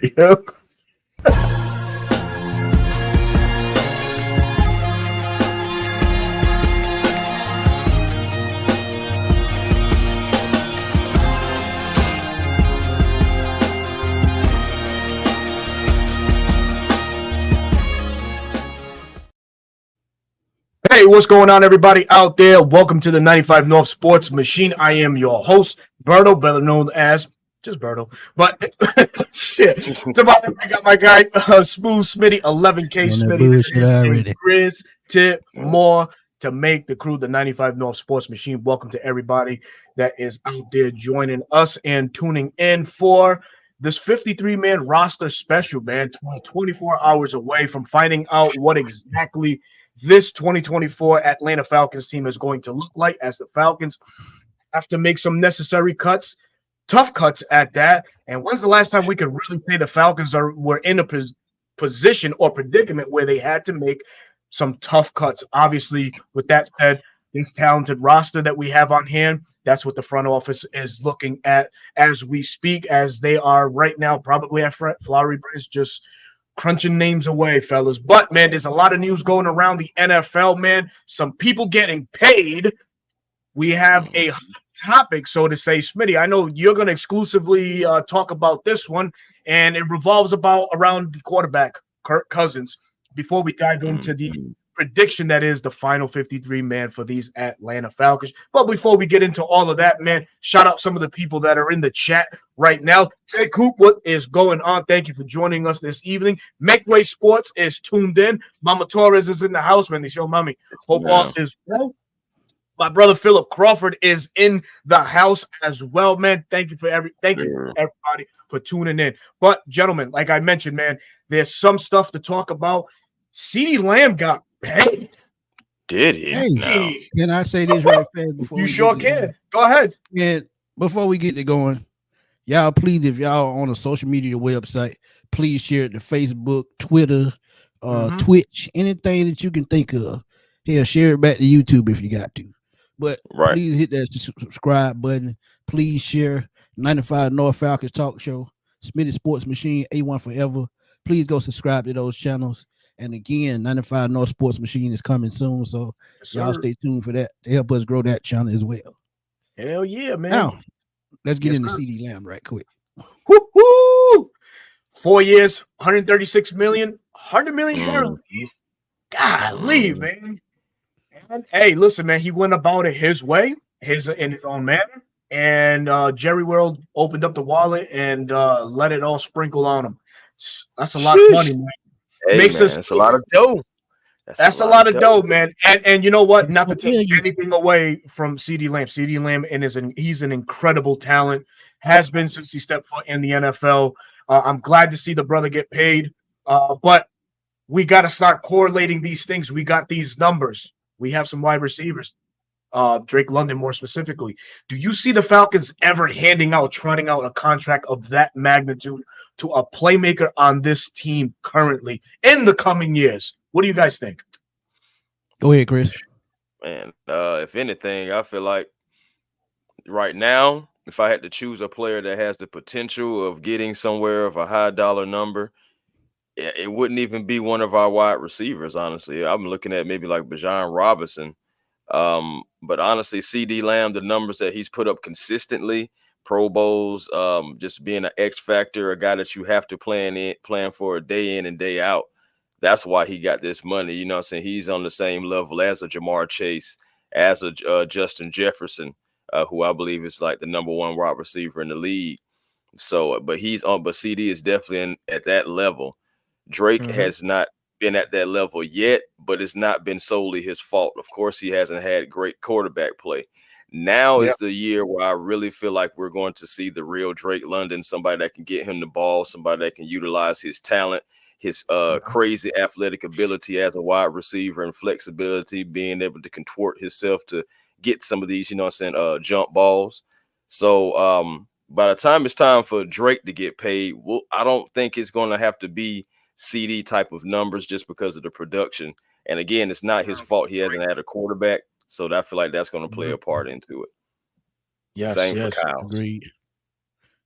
Yeah. Hey, what's going on, everybody out there? Welcome to the 95 North Sports Machine. I am your host, Berto, better known as just Berto. But shit, I got my guy, Smooth Smitty, 11K On that Smitty, bullshit and already. Grizz Tip more to make the crew the 95 North Sports Machine. Welcome to everybody that is out there joining us and tuning in for this 53-man roster special, man. 24 hours away from finding out what exactly this 2024 Atlanta Falcons team is going to look like, as the Falcons have to make some necessary cuts, tough cuts at that. And when's the last time we could really say the Falcons were in a position or predicament where they had to make some tough cuts? Obviously, with that said, this talented roster that we have on hand, that's what the front office is looking at as we speak, as they are right now probably at Flowery Bridge, just crunching names away, fellas. But, man, there's a lot of news going around the NFL, man. Some people getting paid. We have a hot topic, so to say. Smitty, I know you're going to exclusively talk about this one, and it revolves around the quarterback, Kirk Cousins. Before we dive into the prediction that is the final 53-man for these Atlanta Falcons. But before we get into all of that, man, shout out some of the people that are in the chat right now. Ted Coop, what is going on? Thank you for joining us this evening. Makeway Sports is tuned in. Mama Torres is in the house, man. They show mommy. Hope all is well. My brother Philip Crawford is in the house as well, man. Thank you everybody for tuning in. But gentlemen, like I mentioned, man, there's some stuff to talk about. CeeDee Lamb got paid. Did he? Hey, can I say this right fast before you sure can? Go ahead. Yeah, before we get to going, y'all please, if y'all on a social media website, please share it to Facebook, Twitter, Twitch, anything that you can think of. Hell, share it back to YouTube if you got to. But please hit that subscribe button. Please share 95 North Falcons Talk Show, Smitty Sports Machine, A1 Forever. Please go subscribe to those channels. And again, 95 North Sports Machine is coming soon. So y'all stay tuned for that to help us grow that channel as well. Hell yeah, man. Now, let's get into CeeDee Lamb right quick. Woo-hoo! 4 years, 136 million, 100 million guaranteed. Golly, man. And, hey, listen, man, he went about it his way, in his own manner. And Jerry World opened up the wallet and let it all sprinkle on him. That's a lot of money, man. Hey, that's a lot of dough. That's a lot of dough, man. And you know what? Not to take anything away from CeeDee Lamb. CeeDee Lamb he's an incredible talent. Has been since he stepped foot in the NFL. I'm glad to see the brother get paid. But we got to start correlating these things. We got these numbers. We have some wide receivers. Drake London more specifically. Do you see the Falcons ever trotting out a contract of that magnitude to a playmaker on this team currently in the coming years? What do you guys think? Go ahead, Chris. Man, if anything, I feel like right now, if I had to choose a player that has the potential of getting somewhere of a high dollar number, it wouldn't even be one of our wide receivers, honestly. I'm looking at maybe like Bijan Robinson. But honestly, CeeDee Lamb, the numbers that he's put up consistently, Pro Bowls, just being an X factor, a guy that you have to plan for a day in and day out. That's why he got this money. You know what I'm saying? He's on the same level as a Jamar Chase, as a Justin Jefferson, who I believe is like the number one wide receiver in the league. So, but CeeDee is definitely at that level. Drake has not been at that level yet, but it's not been solely his fault. Of course, he hasn't had great quarterback play. Now is the year where I really feel like we're going to see the real Drake London, somebody that can get him the ball, somebody that can utilize his talent, his crazy athletic ability as a wide receiver and flexibility, being able to contort himself to get some of these, jump balls. So by the time it's time for Drake to get paid, I don't think it's going to have to be CeeDee type of numbers just because of the production. And again, it's not his fault he hasn't had a quarterback. So I feel like that's going to play a part into it. Yes, Same for Kyle.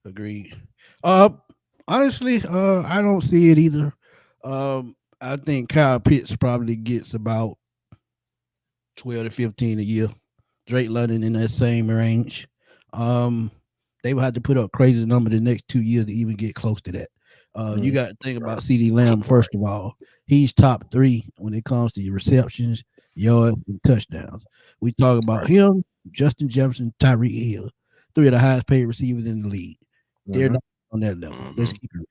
Agreed. Honestly, I don't see it either. I think Kyle Pitts probably gets about 12 to 15 a year. Drake London in that same range. Um, they will have to put up crazy number the next 2 years to even get close to that. You got to think about CD Lamb first of all. He's top three when it comes to your receptions, yards, and touchdowns. We talk about him, Justin Jefferson, Tyreek Hill, three of the highest paid receivers in the league. They're not on that level. Let's keep it real.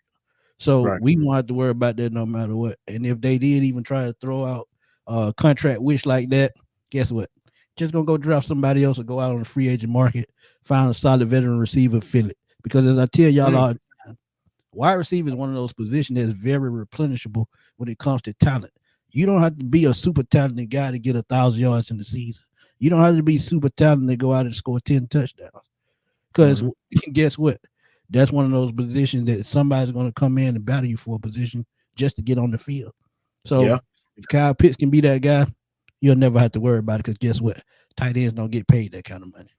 So we won't have to worry about that no matter what. And if they did even try to throw out a contract wish like that, guess what? Just gonna go draft somebody else or go out on the free agent market, find a solid veteran receiver, fill it. Because as I tell y'all all the time, wide receiver is one of those positions that's very replenishable when it comes to talent. You don't have to be a super talented guy to get 1,000 yards in the season. You don't have to be super talented to go out and score 10 touchdowns. Because guess what? That's one of those positions that somebody's going to come in and battle you for a position just to get on the field. So if Kyle Pitts can be that guy, you'll never have to worry about it because guess what? Tight ends don't get paid that kind of money.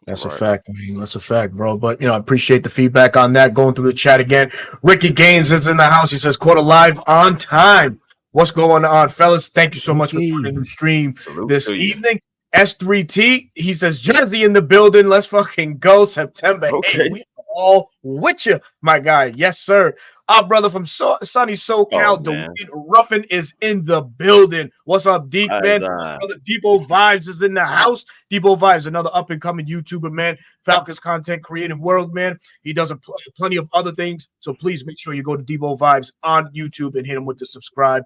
That's a fact. I mean, that's a fact, bro. But, I appreciate the feedback on that. Going through the chat again. Ricky Gaines is in the house. He says, quarter live on time. What's going on, fellas? Thank you so much for joining the stream this evening. S3T, he says, Jersey in the building. Let's fucking go. September 8th. We are all with you, my guy. Yes, sir. Our brother from sunny SoCal, Dwayne Ruffin, is in the building. What's up, Deep, man? Brother Depot Vibes is in the house. Depot Vibes, another up-and-coming YouTuber, man. Falcons content creative world, man. He does plenty of other things. So please make sure you go to Depot Vibes on YouTube and hit him with the subscribe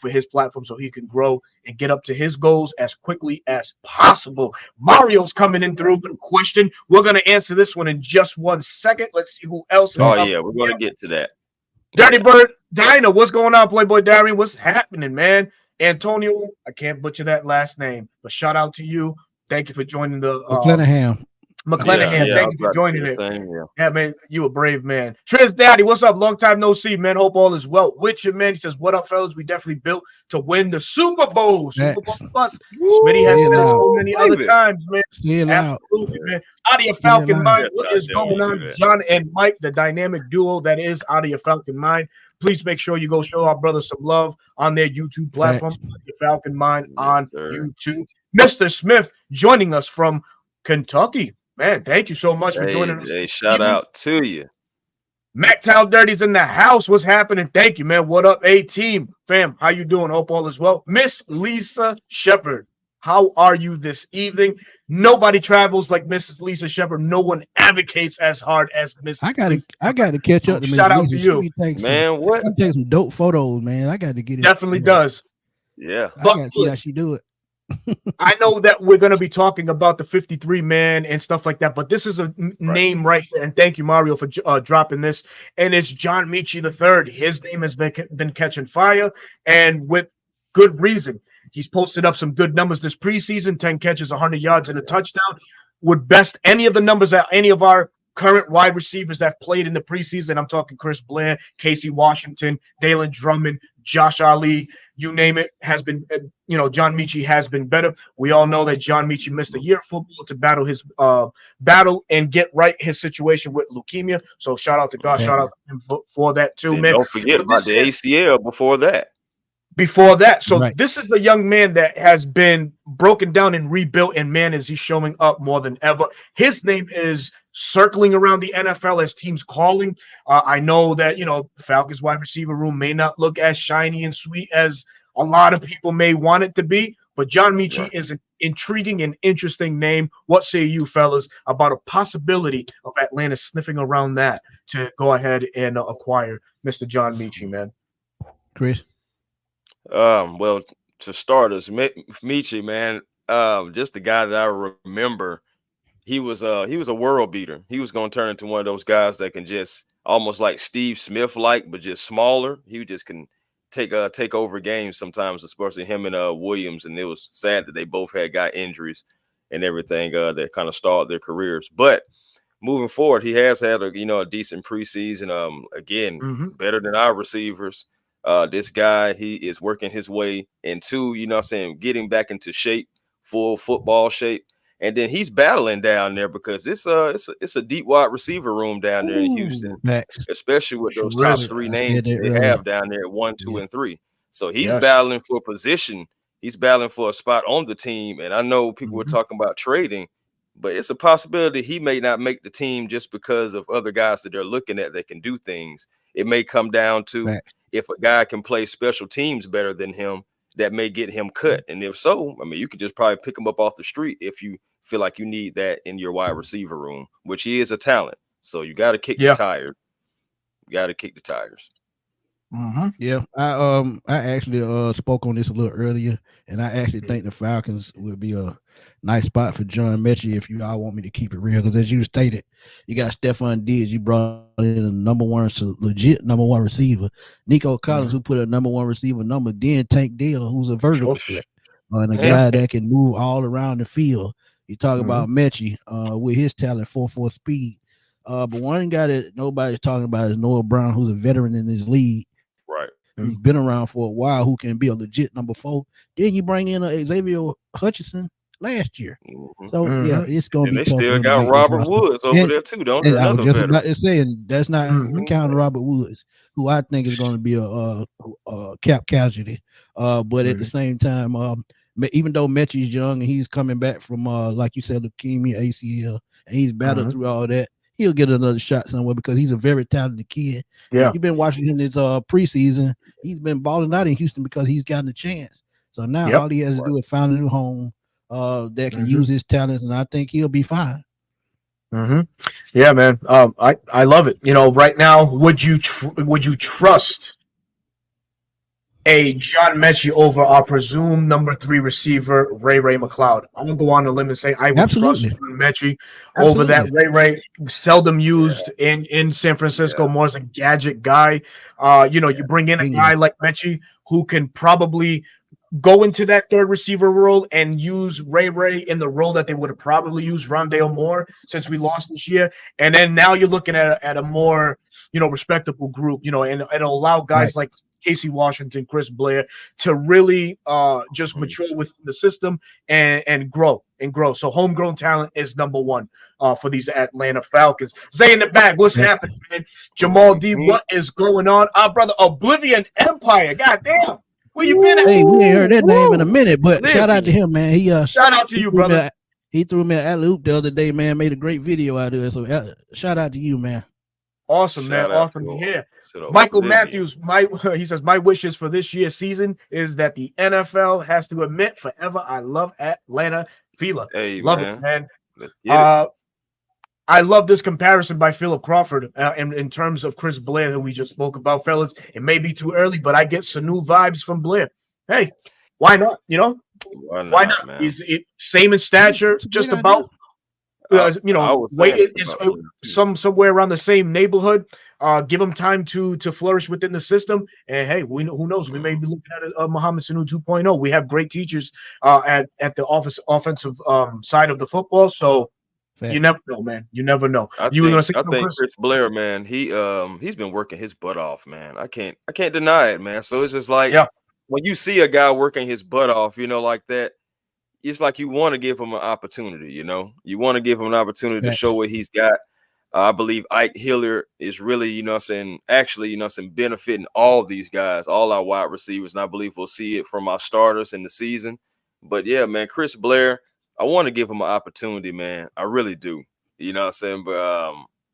for his platform so he can grow and get up to his goals as quickly as possible. Mario's coming in through with a question. We're going to answer this one in just 1 second. Let's see who else. Oh, yeah, we're going to get to that. Dirty Bird, Dinah, what's going on, Playboy Darian? What's happening, man? Antonio, I can't butcher that last name, but shout out to you. Thank you for joining the McClanahan. Thank you for joining it. Yeah, man, you a brave man. Trez Daddy, what's up? Long time no see, man. Hope all is well with you, man. He says, what up, fellas? We definitely built to win the Super Bowl. Super Bowl plus. Smitty has said it so many other times, man. Absolutely, man. Out of your Falcon mind, what is going on? John and Mike, the dynamic duo that is Out of Your Falcon Mind. Please make sure you go show our brothers some love on their YouTube platform, Your Falcon Mind on YouTube. Mr. Smith joining us from Kentucky. Man, thank you so much for joining us. Hey, shout out to you. MacTown Dirty's in the house. What's happening? Thank you, man. What up, A-Team? Fam, how you doing? Hope all is well. Miss Lisa Shepard, how are you this evening? Nobody travels like Mrs. Lisa Shepard. No one advocates as hard as Miss. I got to catch up to Miss Shout out to you. Man, what? Take some dope photos, man. I got to get it. Definitely does. Yeah. I got to see how she do it. I know that we're going to be talking about the 53 man and stuff like that, but this is a name right there. And thank you, Mario, for dropping this. And it's John Michie III. His name has been catching fire, and with good reason. He's posted up some good numbers this preseason, 10 catches, 100 yards, and a touchdown. Would best any of the numbers that any of our current wide receivers that played in the preseason. I'm talking Chris Blair, Casey Washington, Dalen Drummond, Josh Ali, you name it, has been, John Michie has been better. We all know that John Michie missed a year of football to battle his battle and get right his situation with leukemia. So shout out to God, shout out to him for that too, man. Don't forget about the ACL before that. So this is a young man that has been broken down and rebuilt, and man, is he showing up more than ever. His name is circling around the NFL as teams calling. I know that, Falcons wide receiver room may not look as shiny and sweet as a lot of people may want it to be, but John Michie is an intriguing and interesting name. What say you, fellas, about a possibility of Atlanta sniffing around that to go ahead and acquire Mr. John Michie, man? Chris? Well, to start us, Michie, man, just the guy that I remember, he was a world beater. He was going to turn into one of those guys that can just almost like Steve Smith like, but just smaller. He just can take over games sometimes, especially him and Williams. And it was sad that they both got injuries and everything that kind of stalled their careers. But moving forward, he has had a decent preseason. Again, better than our receivers. This guy, he is working his way into, getting back into shape, full football shape. And then he's battling down there because it's a deep wide receiver room down there in Houston, Ooh, facts. especially with those top Really? three I names said that they earlier. have down there at 1, 2, Yeah, and 3. So he's Yes. battling for position. He's battling for a spot on the team. And I know people were Mhm. talking about trading, but it's a possibility he may not make the team just because of other guys that they're looking at that can do things. It may come down to facts. if a guy can play special teams better than him, that may get him cut. And if so, I mean, you could just probably pick him up off the street if you feel like you need that in your wide receiver room, which he is a talent. So you got to kick the Yeah. tires. You got to kick the tires. Mm-hmm. Yeah, I actually spoke on this a little earlier, and I actually think the Falcons would be a nice spot for John Mechie if you all want me to keep it real. Because as you stated, you got Stephon Diggs, you brought in a number one, legit number one receiver, Nico Collins, who put a number one receiver number, then Tank Dell, who's a vertical Sure. threat, and a Yeah. guy that can move all around the field. You talk about Mechie with his talent, 4.4 speed. But one guy that nobody's talking about is Noah Brown, who's a veteran in this league. Right. Who's been around for a while, who can be a legit number 4. Then you bring in Xavier Hutchinson last year. Mhm. So yeah, it's gonna And be they tough for still them to got make this Robert roster. Woods over there too, don't they? And I was Another just veteran. about to say, and that's not Mhm. counting Robert Woods, who I think is going to be a cap casualty. But at the same time, even though Mechie's young and he's coming back from like you said, leukemia, ACL, and he's battled through all that, he'll get another shot somewhere because he's a very talented kid. And Yeah. if you've been watching him this preseason, he's been balling out in Houston because he's gotten a chance. So now Yep. all he has to do is find a new home that can use his talents, and I think he'll be fine. Yeah, man. I love it. You know, right now, would you trust a John Mechie over our presumed number 3 receiver, Ray McLeod? I'm gonna go on a limb and say I would trust Absolutely. John Mechie over that Absolutely. Ray. Seldom used in San Francisco, Yeah. more as a gadget guy. You know, you bring in a Bingo. guy like Mechie who can probably go into that third receiver role and use Ray in the role that they would have probably used Rondale Moore since we lost this year. And then now you're looking at a more, you know, respectable group, you know, and it'll allow guys Right. like Casey Washington, Chris Blair to really just mature with the system and grow. So homegrown talent is number one for these Atlanta Falcons. Zay in the back, what's happening, man? Jamal D, what is going on? Our brother Oblivion Empire, goddamn. Where you been at? Hey, we ain't heard that name in a minute, but shout out to him, man. Shout out to you, brother. He threw me an alley oop the other day, man. Made a great video out of it. So shout out to you, man. Awesome, man. Shout out Awesome to to hear. to Michael Oblivion. Matthews, he says, my wishes for this year's season is that the NFL has to admit forever I love Atlanta Fila. Hey, Love man. it, man. Let's get it. I love this comparison by Philip Crawford in terms of Chris Blair that we just spoke about, fellas. It may be too early, but I get Sanu vibes from Blair. Hey, why not? You know, why not? Man? He's same in stature, It's a just great about. You I know, was weight saying is about Blair, too. somewhere around the same neighborhood. Give him time to flourish within the system, and hey, who knows? We may be looking at a Mohamed Sanu 2.0. We have great teachers at the offensive side of the football, so you never know, man. You never know. You were gonna say I something, think Chris? Chris Blair, man, he's been working his butt off, man. I can't deny it, man. So it's just like Yeah. when you see a guy working his butt off, you know, like that, it's like you want to give him an opportunity, you know. You want to give him an opportunity to show what he's got. I believe Ike Hilliard is really, you know what I'm saying, actually, you know what I'm saying, benefiting all these guys, all our wide receivers. And I believe we'll see it from our starters in the season. But yeah, man, Chris Blair, I want to give him an opportunity, man. I really do. You know what I'm saying? But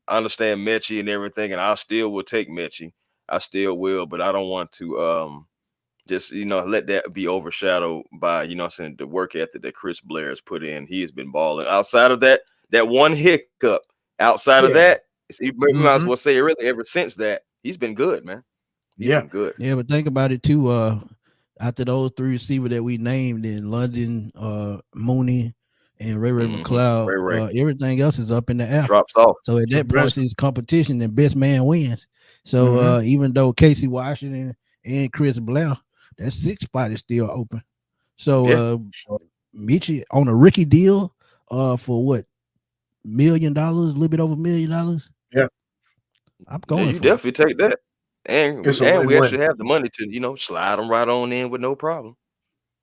I understand Mechie and everything, and I still will take Mechie. I still will, but I don't want to just, you know, let that be overshadowed by, you know what I'm saying, the work ethic that Chris Blair has put in. He has been balling. Outside of that one hiccup, outside of that, you might as well say really ever since that, he's been good, man. He's been good. Yeah, but think about it too. After those 3 receivers that we named in London, Mooney, and Ray McLeod, everything else is up in the air. Drops off. So at that point, it's competition and best man wins. So even though Casey Washington and Chris Blair, that 6th spot is still open. So Michi on a rookie deal for what, $1 million, a little bit over $1 million. Yeah, I'm going. You definitely take that. And we win-win. actually have the money to, you know, slide them right on in with no problem.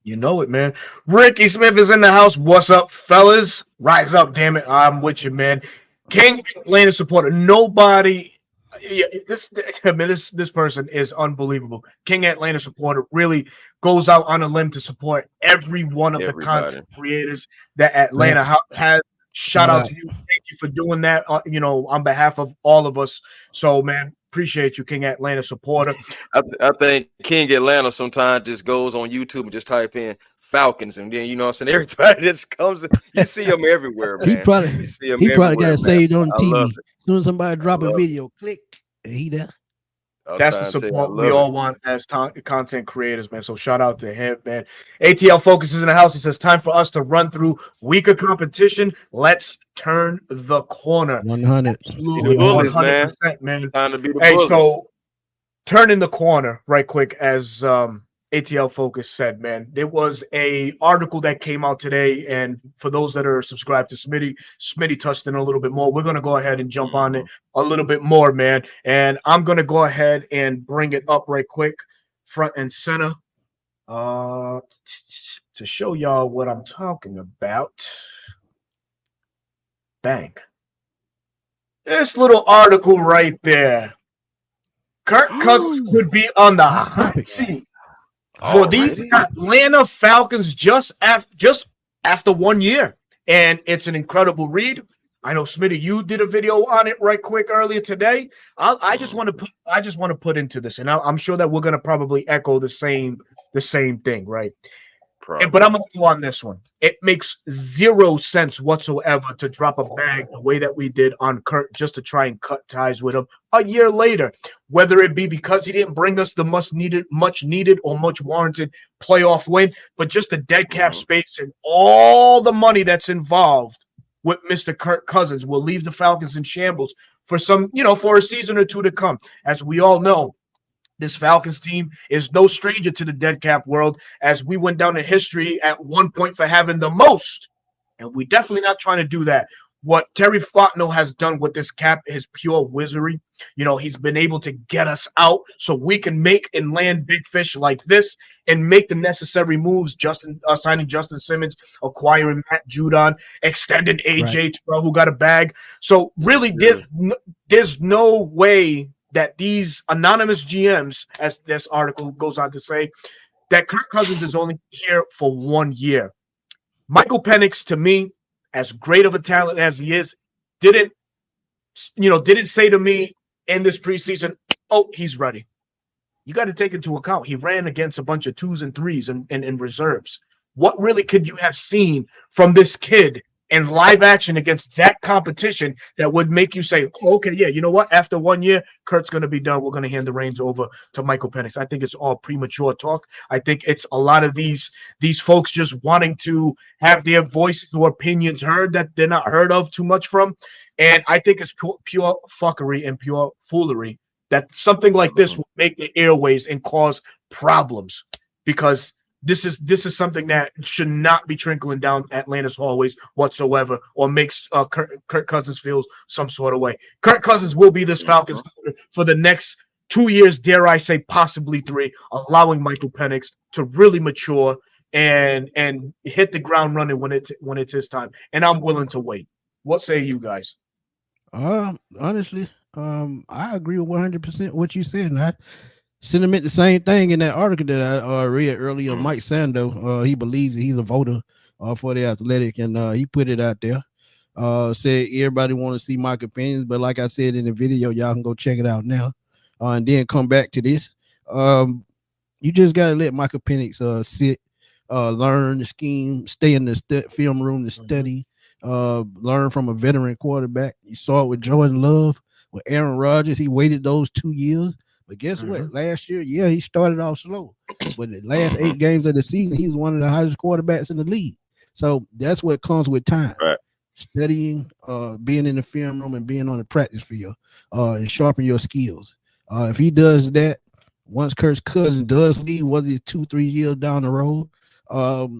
You know it, man. Ricky Smith is in the house. What's up, fellas? Rise up, damn it. I'm with you, man. King Atlanta supporter. Nobody. Yeah, this person is unbelievable. King Atlanta supporter really goes out on a limb to support every one of the Everybody. content creators that Atlanta Facts. has. Shout Shout out out. to you. Thank you for doing that. On behalf of all of us. So, man, appreciate you, King Atlanta supporter. I think King Atlanta sometimes just goes on YouTube and just type in Falcons, and then what I'm saying, everybody just comes. You see them everywhere, He man. probably You see them he probably got everywhere, it man. saved on I love TV. it. As soon as somebody I drop a love it. video, click, and he there. I'm That's the trying to tell you, I support we love it. all want as content creators, man. So shout out to him, man. ATL Focus is in the house. He says, time for us to run through weaker competition. Let's turn the corner. 100. Be the Absolutely, 100. bullies, man. 100%, man. Time to be the Hey, bullies. so turning the corner right quick, as ATL Focus said, man. There was a article that came out today, and for those that are subscribed to Smitty touched in a little bit more. We're gonna go ahead and jump on it a little bit more, man. And I'm gonna go ahead and bring it up right quick, front and center, uh, to show y'all what I'm talking about. Bang! This little article right there. Kirk Cousins could be on the hot Topic. seat for these Already? Atlanta Falcons just after 1 year, and it's an incredible read. I know Smitty, you did a video on it right quick earlier today. I just want to put into this, and I'm sure that we're gonna probably echo the same thing, right? But I'm Probably. gonna go on this one. It makes zero sense whatsoever to drop a bag the way that we did on Kurt just to try and cut ties with him a year later. Whether it be because he didn't bring us the much needed or much warranted playoff win, but just the dead cap space and all the money that's involved with Mr. Kirk Cousins will leave the Falcons in shambles for for a season or two to come. As we all know, this Falcons team is no stranger to the dead cap world, as we went down in history at one point for having the most. And we're definitely not trying to do that. What Terry Fontenot has done with this cap is pure wizardry. He's been able to get us out so we can make and land big fish like this and make the necessary moves. Signing Justin Simmons, acquiring Matt Judon, extending AJ Terrell, who got a bag. So really, there's no way that these anonymous GMs, as this article goes on to say, that Kirk Cousins is only here for 1 year. Michael Penix, to me, as great of a talent as he is, didn't say to me in this preseason, oh, he's ready. You got to take into account he ran against a bunch of 2s and 3s and reserves. What really could you have seen from this kid in live action against that competition that would make you say, oh, okay, yeah, you know what? After 1 year, Kurt's going to be done. We're going to hand the reins over to Michael Penix. I think it's all premature talk. I think it's a lot of these folks just wanting to have their voices or opinions heard that they're not heard of too much from. And I think it's pure fuckery and pure foolery that something like this will make the airways and cause problems, because this is something that should not be trickling down Atlanta's hallways whatsoever, or makes Kirk Cousins feel some sort of way. Kirk Cousins will be this Falcons for the next 2 years, dare I say, possibly 3, allowing Michael Penix to really mature and hit the ground running when it's his time. And I'm willing to wait. What say you guys? Honestly, I agree with 100% what you said, and I sentiment the same thing in that article that I read earlier. Mike Sando, he believes that he's a voter for the Athletic, and he put it out there. Said everybody want to see my opinions, but like I said in the video, y'all can go check it out now, and then come back to this. You just gotta let Michael Penix sit, learn the scheme, stay in the film room to study, learn from a veteran quarterback. You saw it with Jordan Love, with Aaron Rodgers. He waited those 2 years. But guess what? Last year, yeah, he started off slow. But the last 8 games of the season, he was one of the highest quarterbacks in the league. So that's what comes with time. Right. Studying, being in the film room and being on the practice field, and sharpen your skills. If he does that, once Kirk Cousins does leave, whether it's 2-3 years down the road,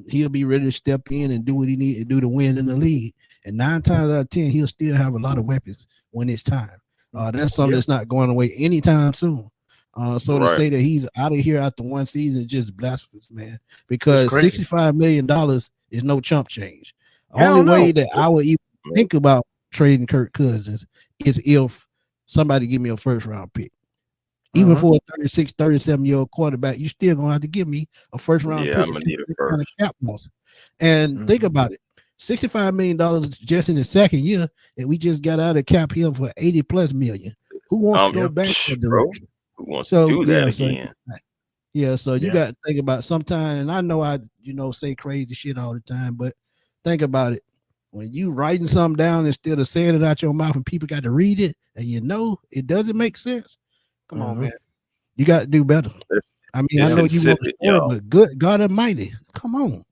he'll be ready to step in and do what he needs to do to win in the league. And 9 times out of 10, he'll still have a lot of weapons when it's time. That's something that's not going away anytime soon. So to say that he's out of here after one season is just blasphemous, man. Because $65 million is no chump change. Only way that I would even think about trading Kirk Cousins is if somebody give me a first round pick. Even for a 36, 37-year-old quarterback, you still gonna have to give me a first round pick. I'm gonna need a first. Kind of cap loss. And think about it. $65 million just in the second year, and we just got out of cap here for 80+ million. Who wants to go back to the direction? Who wants to do that again? So you got to think about sometimes, and I know I say crazy shit all the time, but think about it. When you writing something down instead of saying it out your mouth and people got to read it, and it doesn't make sense. Come on, man. You got to do better. I know you want to score, but good God Almighty, come on.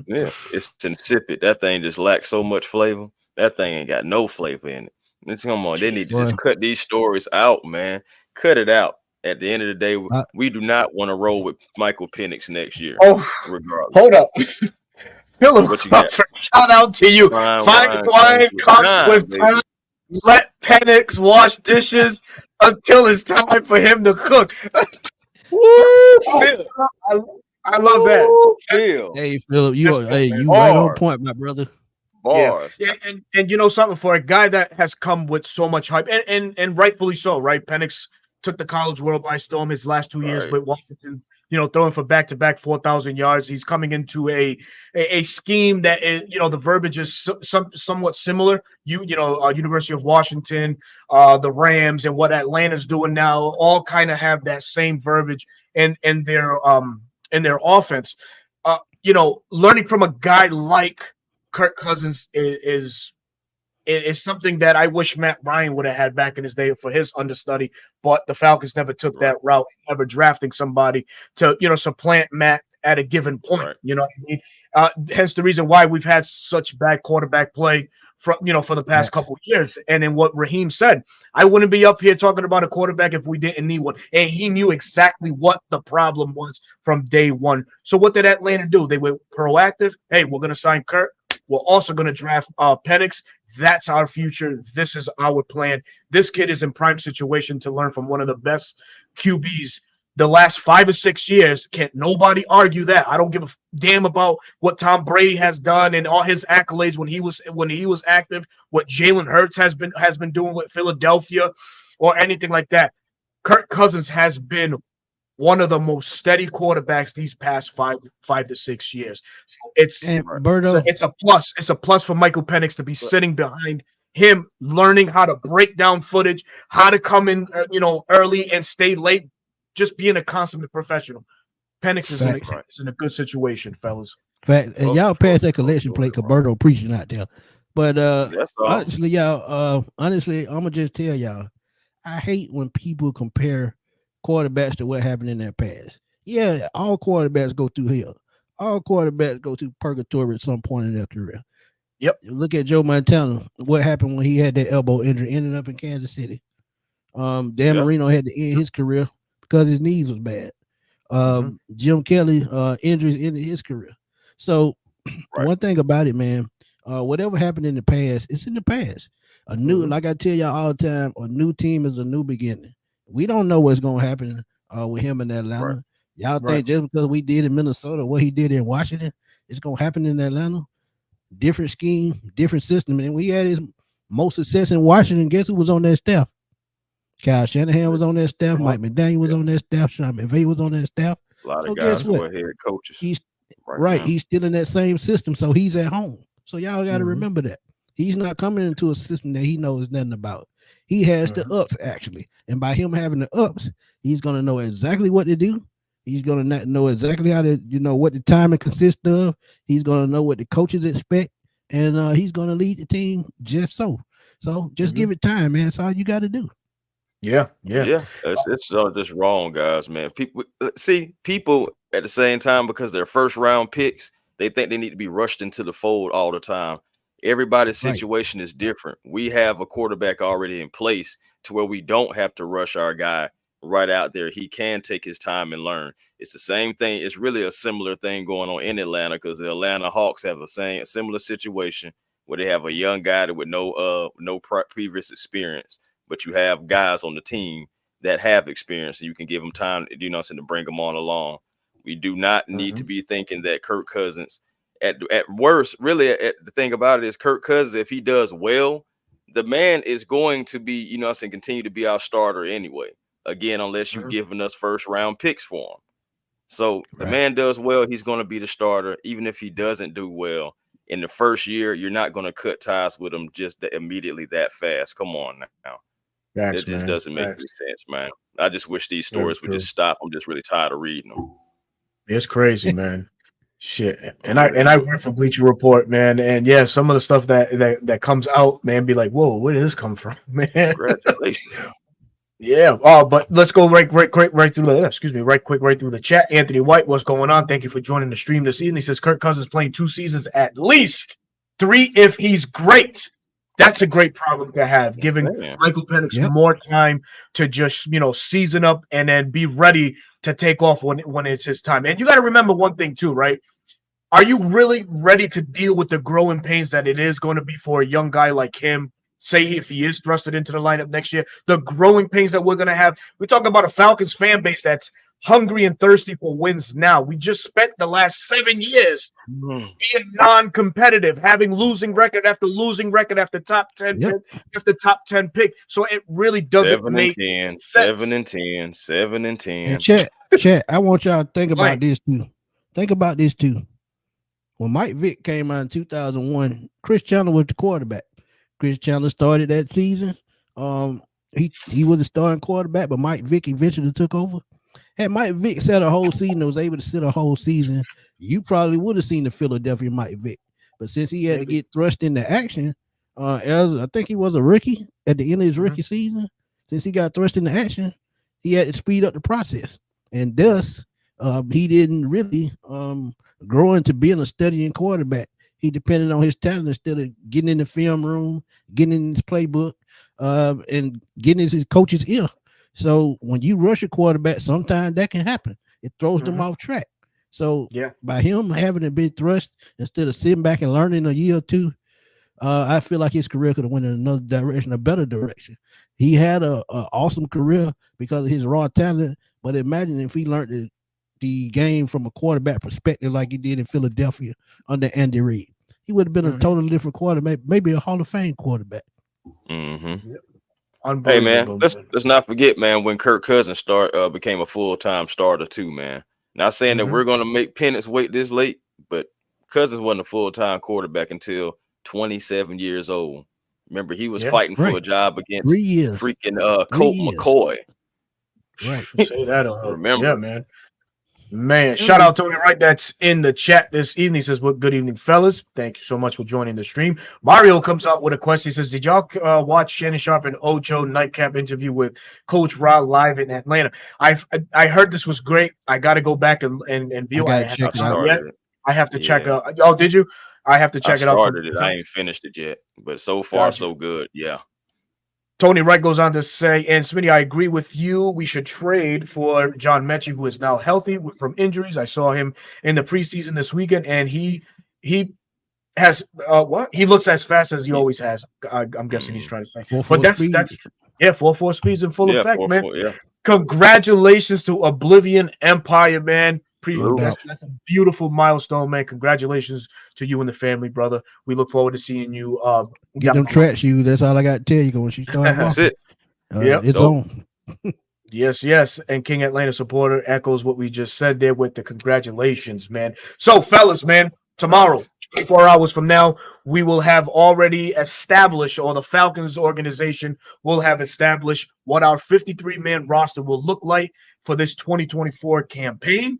Yeah, it's insipid. That thing just lacks so much flavor. That thing ain't got no flavor in it. Come on, they need to just cut these stories out, man. Cut it out. At the end of the day, we do not want to roll with Michael Penix next year. Oh, regardless. Hold up. Philip, shout out to you. Fine wine comes with time. Let Penix wash dishes until it's time for him to cook. Woo, Phil. I love that. Phil. Hey, Philip, you right on point, my brother. Bars. Yeah, and you know something, for a guy that has come with so much hype, and rightfully so, right? Penix took the college world by storm his last 2 years with Washington, throwing for back-to-back 4,000 yards. He's coming into a scheme that is, the verbiage is somewhat similar. University of Washington, the Rams, and what Atlanta's doing now all kind of have that same verbiage in their offense. Learning from a guy like Kirk Cousins is something that I wish Matt Ryan would have had back in his day for his understudy, but the Falcons never took that route, ever drafting somebody to, supplant Matt at a given point. You know what I mean? Hence the reason why we've had such bad quarterback play for the past couple of years. And in what Raheem said, I wouldn't be up here talking about a quarterback if we didn't need one. And he knew exactly what the problem was from day one. So what did Atlanta do? They were proactive. Hey, we're going to sign Kirk. We're also going to draft Penix. That's our future. This is our plan. This kid is in prime situation to learn from one of the best QBs the last 5 or 6 years. Can't nobody argue that. I don't give a damn about what Tom Brady has done and all his accolades when he was active, what Jalen Hurts has been doing with Philadelphia or anything like that. Kirk Cousins has been one of the most steady quarterbacks these past 5 to 6 years. So it's a plus. It's a plus for Michael Penix to be sitting behind him, learning how to break down footage, how to come in, early and stay late, just being a consummate professional. Penix is in a good situation, fellas. Fact, and y'all pass that collection plate, Caberto preaching out there. But honestly, y'all, I'm gonna just tell y'all, I hate when people compare quarterbacks to what happened in their past. Yeah, all quarterbacks go through hell. All quarterbacks go through purgatory at some point in their career. Yep. Look at Joe Montana. What happened when he had that elbow injury, ended up in Kansas City. Dan Marino had to end his career because his knees was bad. Jim Kelly injuries ended his career. So one thing about it, man, whatever happened in the past, it's in the past. Like I tell y'all all the time, a new team is a new beginning. We don't know what's going to happen with him in Atlanta. Y'all think just because we did in Minnesota what he did in Washington, it's going to happen in Atlanta? Different scheme, different system. And we had his most success in Washington. Guess who was on that staff? Kyle Shanahan was on that staff. Mike McDaniel was on that staff. Sean McVay was on that staff. A lot of guys who are head coaches. He's he's still in that same system, so he's at home. So y'all got to remember that. He's not coming into a system that he knows nothing about. He has the ups, actually. And by him having the ups, he's going to know exactly what to do. He's going to know exactly how to, what the timing consists of. He's going to know what the coaches expect. And he's going to lead the team just so. So just give it time, man. That's all you got to do. Yeah. It's just wrong, guys, man. People at the same time, because they're first round picks, they think they need to be rushed into the fold all the time. Everybody's situation is different. We have a quarterback already in place to where we don't have to rush our guy right out there. He can take his time and learn. It's the same thing. It's really a similar thing going on in Atlanta, because the Atlanta Hawks have a similar situation where they have a young guy with no previous experience, but you have guys on the team that have experience, and you can give them time, to bring them on along. We do not need to be thinking that Kirk Cousins, at worst, really, the thing about it is Kirk Cousins, if he does well, the man is going to be, continue to be our starter anyway. Again, unless you've given us first round picks for him. So the man does well, he's going to be the starter. Even if he doesn't do well in the first year, you're not going to cut ties with him just immediately that fast. Come on now. It just doesn't make any sense, man. I just wish these stories would just stop. I'm just really tired of reading them. It's crazy, man. Shit. And I work for Bleacher Report, man. And yeah, some of the stuff that comes out, man, be like, whoa, where did this come from, man? Congratulations. Yeah. But let's go right through the chat. Anthony White, what's going on? Thank you for joining the stream this evening. He says Kirk Cousins playing 2 seasons at least, 3 if he's great. That's a great problem to have, giving Michael Penix more time to just, season up and then be ready to take off when it's his time. And you got to remember one thing too, right? Are you really ready to deal with the growing pains that it is going to be for a young guy like him? Say if he is thrusted into the lineup next year, the growing pains that we're going to have. We're talking about a Falcons fan base that's hungry and thirsty for wins now. We just spent the last 7 years being non-competitive, having losing record after losing record after top 10 pick after top 10 pick. So it really doesn't make sense. 7 and 10, 7 and 10. And chat, I want y'all to think about this too. Think about this too. When Mike Vick came out in 2001, Chris Chandler was the quarterback. Chris Chandler started that season. He was a starting quarterback, but Mike Vick eventually took over. Had Mike Vick set a whole season, was able to sit a whole season, you probably would have seen the Philadelphia Mike Vick. But since he had to get thrust into action, I think he was a rookie at the end of his rookie season. Since he got thrust into action, he had to speed up the process. And thus, he didn't really grow into being a studying quarterback. He depended on his talent instead of getting in the film room, getting in his playbook, and getting in his coach's ear. So when you rush a quarterback, sometimes that can happen. It throws them off track. So by him having to be thrust instead of sitting back and learning a year or two, I feel like his career could have went in another direction, a better direction. He had a awesome career because of his raw talent. But imagine if he learned the game from a quarterback perspective like he did in Philadelphia under Andy Reid. He would have been a totally different quarterback, maybe a Hall of Fame quarterback. Hey man, let's not forget, man, when Kirk Cousins became a full-time starter too, man. Not saying that we're gonna make Penix wait this late, but Cousins wasn't a full-time quarterback until 27 years old. Remember, he was fighting for a job against freaking Colt McCoy. Right. Say that. Remember, yeah, man. Man, shout out Tony Wright that's in the chat this evening. He says, "Well, good evening, fellas. Thank you so much for joining the stream." Mario comes out with a question. He says, "Did y'all watch Shannon Sharp and Ocho nightcap interview with Coach Rod live in Atlanta?" I heard this was great. I got to go back and view. I have to check out. Oh, did you? I have to check it out. I ain't finished it yet, but so far so good. Yeah. Tony Wright goes on to say, and Smitty, I agree with you. We should trade for John Mechie, who is now healthy from injuries. I saw him in the preseason this weekend, and he has what? He looks as fast as he always has. I'm guessing he's trying to say. But that's 4.4 speeds in full effect, man. Congratulations to Oblivion Empire, man. That's a beautiful milestone, man. Congratulations to you and the family, brother. We look forward to seeing you. Get them track shoes. That's all I got to tell you. When she started that's it. It's on. Yes. And King Atlanta supporter echoes what we just said there with the congratulations, man. So, fellas, man, tomorrow, 24 hours from now, we will have already established, or the Falcons organization will have established what our 53-man roster will look like for this 2024 campaign.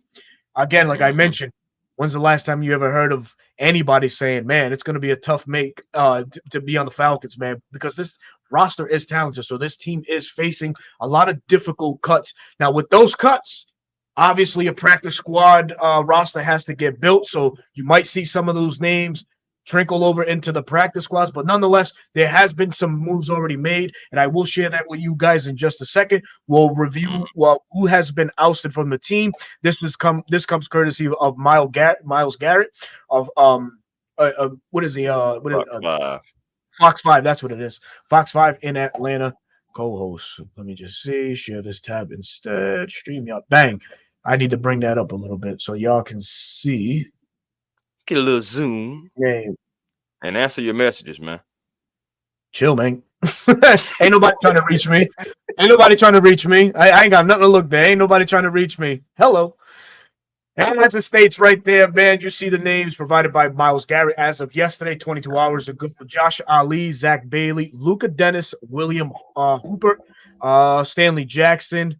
Again, like I mentioned, when's the last time you ever heard of anybody saying, man, it's going to be a tough make to be on the Falcons, man, because this roster is talented. So this team is facing a lot of difficult cuts. Now, with those cuts, obviously a practice squad roster has to get built. So you might see some of those names trickle over into the practice squads. But nonetheless, there has been some moves already made, and I will share that with you guys in just a second. We'll review who has been ousted from the team. This comes courtesy of Myles Garrett of what is he? Fox 5. That's what it is. Fox 5 in Atlanta. co-host. Let me just see. Share this tab instead. StreamYard. Bang. I need to bring that up a little bit so y'all can see. Get a little zoom Name. and answer your messages, man. Chill, man. Ain't nobody trying to reach me. Ain't nobody trying to reach me. I ain't got nothing to look there. Ain't nobody trying to reach me. Hello. And that's the states right there, man. You see the names provided by Miles Garrett as of yesterday, 22 hours ago. Josh Ali, Zach Bailey, Luka Dennis, William Hooper, Stanley Jackson,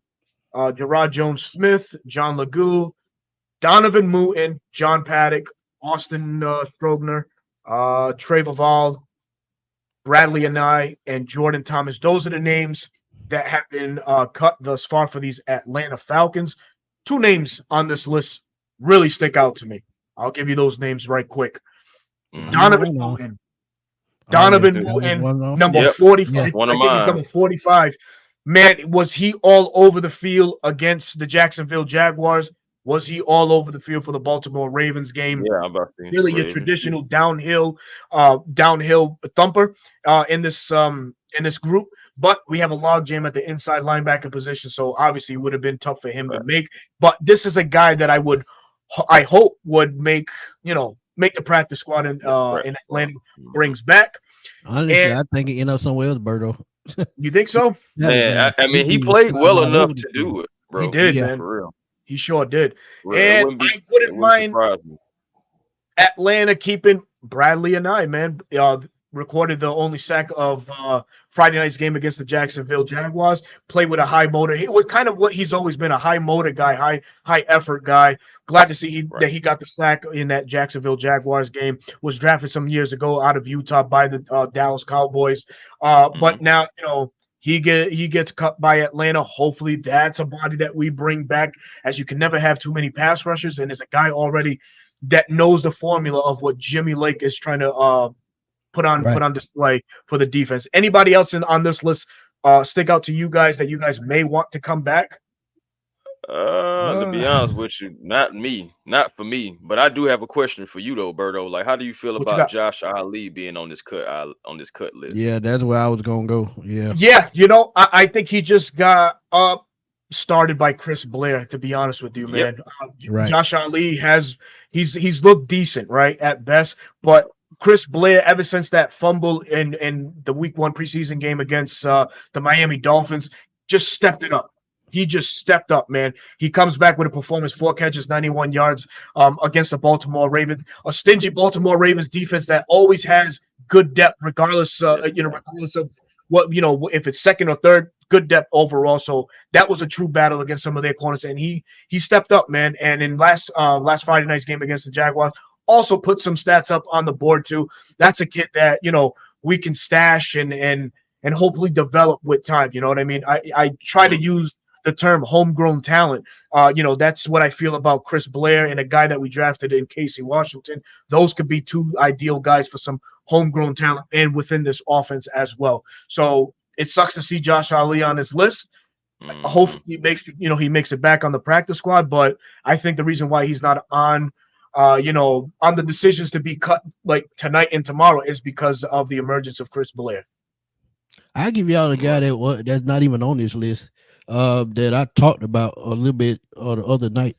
Gerard Jones-Smith, John Legou, Donovan Mooten, John Paddock, Austin Strogner, Trey Vaval, Bradley Anai, and Jordan Thomas. Those are the names that have been cut thus far for these Atlanta Falcons. Two names on this list really stick out to me. I'll give you those names right quick. Donovan Mooten. Donovan Mooten, number 45. Yeah. I think he's number 45. Man, was he all over the field against the Jacksonville Jaguars? Was he all over the field for the Baltimore Ravens game? Yeah, I'm about to really a traditional downhill thumper in this group. But we have a logjam at the inside linebacker position, so obviously it would have been tough for him to make. But this is a guy that I hope would make the practice squad in Atlanta brings back. Honestly, I think he end up somewhere else, Berto. You think so? Man, I mean, he played well enough to do it, bro. He did, man. For real. He sure did. And I wouldn't mind Atlanta keeping Bradley and I, man. Recorded the only sack of Friday night's game against the Jacksonville Jaguars. Played with a high motor. He was kind of what he's always been, a high motor guy, high effort guy. Glad to see that he got the sack in that Jacksonville Jaguars game. Was drafted some years ago out of Utah by the Dallas Cowboys. But now, he gets cut by Atlanta. Hopefully that's a body that we bring back, as you can never have too many pass rushers. And there's a guy already that knows the formula of what Jimmy Lake is trying to put on display for the defense. Anybody else on this list stick out to you guys that you guys may want to come back? To be honest with you, not for me. But I do have a question for you though, Berto. Like, how do you feel about Josh Ali being on this cut list? Yeah, that's where I was gonna go. Yeah. I think he just got started by Chris Blair, to be honest with you, man. Josh Ali he's looked decent, right, at best, but Chris Blair, ever since that fumble in the week 1 preseason game against the Miami Dolphins, just stepped it up. He just stepped up, man. He comes back with a performance, 4 catches, 91 yards against the Baltimore Ravens, a stingy Baltimore Ravens defense that always has good depth, regardless of what, if it's second or third, good depth overall. So that was a true battle against some of their corners, and he stepped up, man. And in last Friday night's game against the Jaguars, also put some stats up on the board too. That's a kid that we can stash and hopefully develop with time. You know what I mean? I try to use the term homegrown talent. That's what I feel about Chris Blair and a guy that we drafted in Casey Washington. Those could be two ideal guys for some homegrown talent and within this offense as well. So it sucks to see Josh Ali on this list. Hopefully he makes it back on the practice squad. But I think the reason why he's not on the decisions to be cut like tonight and tomorrow is because of the emergence of Chris Blair. I give y'all the guy that's not even on this list that I talked about a little bit the other night.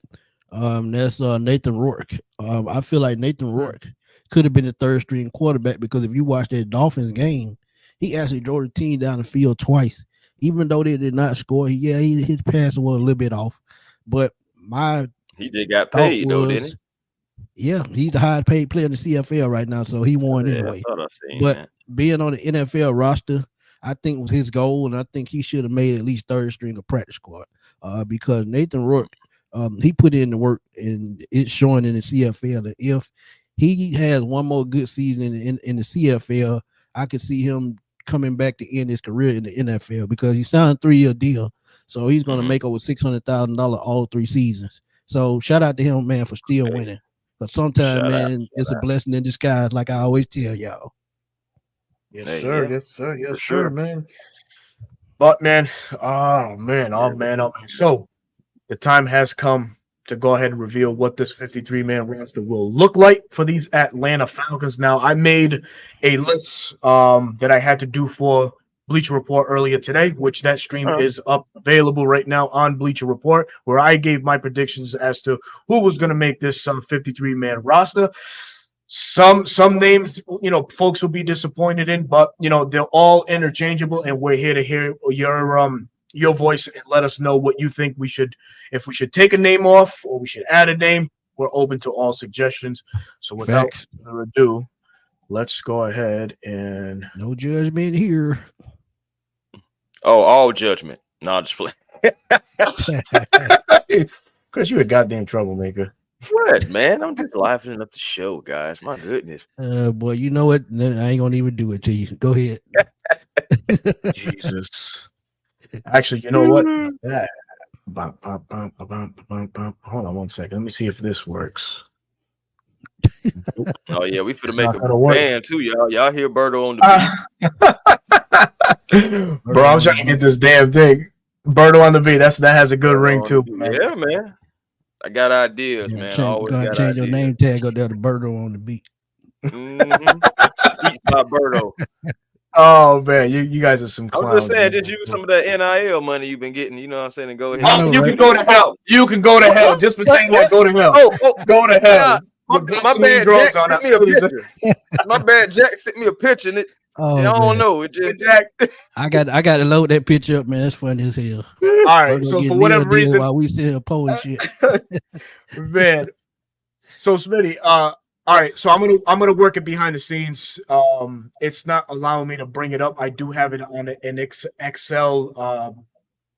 That's Nathan Rourke. I feel like Nathan Rourke could have been the third string quarterback, because if you watch that Dolphins game, he actually drove the team down the field twice, even though they did not score. His pass was a little bit off, but he did got paid though, didn't he? Yeah, he's the highest paid player in the CFL right now, so he won anyway. But being on the NFL roster, I think was his goal, and I think he should have made at least third string of practice squad because Nathan Rourke, he put in the work, and it's showing in the CFL that if he has one more good season in the CFL, I could see him coming back to end his career in the NFL, because he signed a 3-year deal, so he's going to make over $600,000 all 3 seasons. So shout out to him, man, for still winning. But sometimes, man, it's a blessing in disguise, like I always tell y'all. Yes, sir, man. But man, oh man. So the time has come to go ahead and reveal what this 53-man roster will look like for these Atlanta Falcons. Now, I made a list that I had to do for Bleacher Report earlier today, which that stream Uh-huh. is up available right now on Bleacher Report, where I gave my predictions as to who was going to make this 53-man roster. Some names, folks will be disappointed in, but they're all interchangeable, and we're here to hear your voice and let us know what you think if we should take a name off or we should add a name. We're open to all suggestions. So without Facts. further ado, let's go ahead and No judgment here. Oh, all judgment. No, I'm just playing. Chris, you a goddamn troublemaker. What, man? I'm just livening up the show, guys. My goodness. Boy, you know what? Then I ain't gonna even do it to you. Go ahead. Jesus. Actually, you know what? Yeah. Hold on one second. Let me see if this works. Oh yeah, we finna It's make not a gonna work. band too, y'all. Y'all hear Berto on the beat. Bro, I'm trying to get this damn thing. Berto on the beat. That has a good ring too. Man. Yeah, man. I got ideas, man. I always gonna got change ideas. your name tag up there to Berto on the beat. Beats by Berto. Oh man, you guys are some clowns. I'm just saying, man. just use some of that NIL money you've been getting. You know what I'm saying? And go ahead. Oh, you can go to hell. You can go to hell. Just for saying that, go to hell. Oh, go to hell. My bad, Jack sent me a picture. My bad, Jack sent me a picture, and I don't know. It just Jack. I got to load that picture up, man. That's funny as hell. All right, so for whatever reason, while we sit here polling shit, man. So Smitty, all right, so I'm gonna work it behind the scenes. It's not allowing me to bring it up. I do have it on an Excel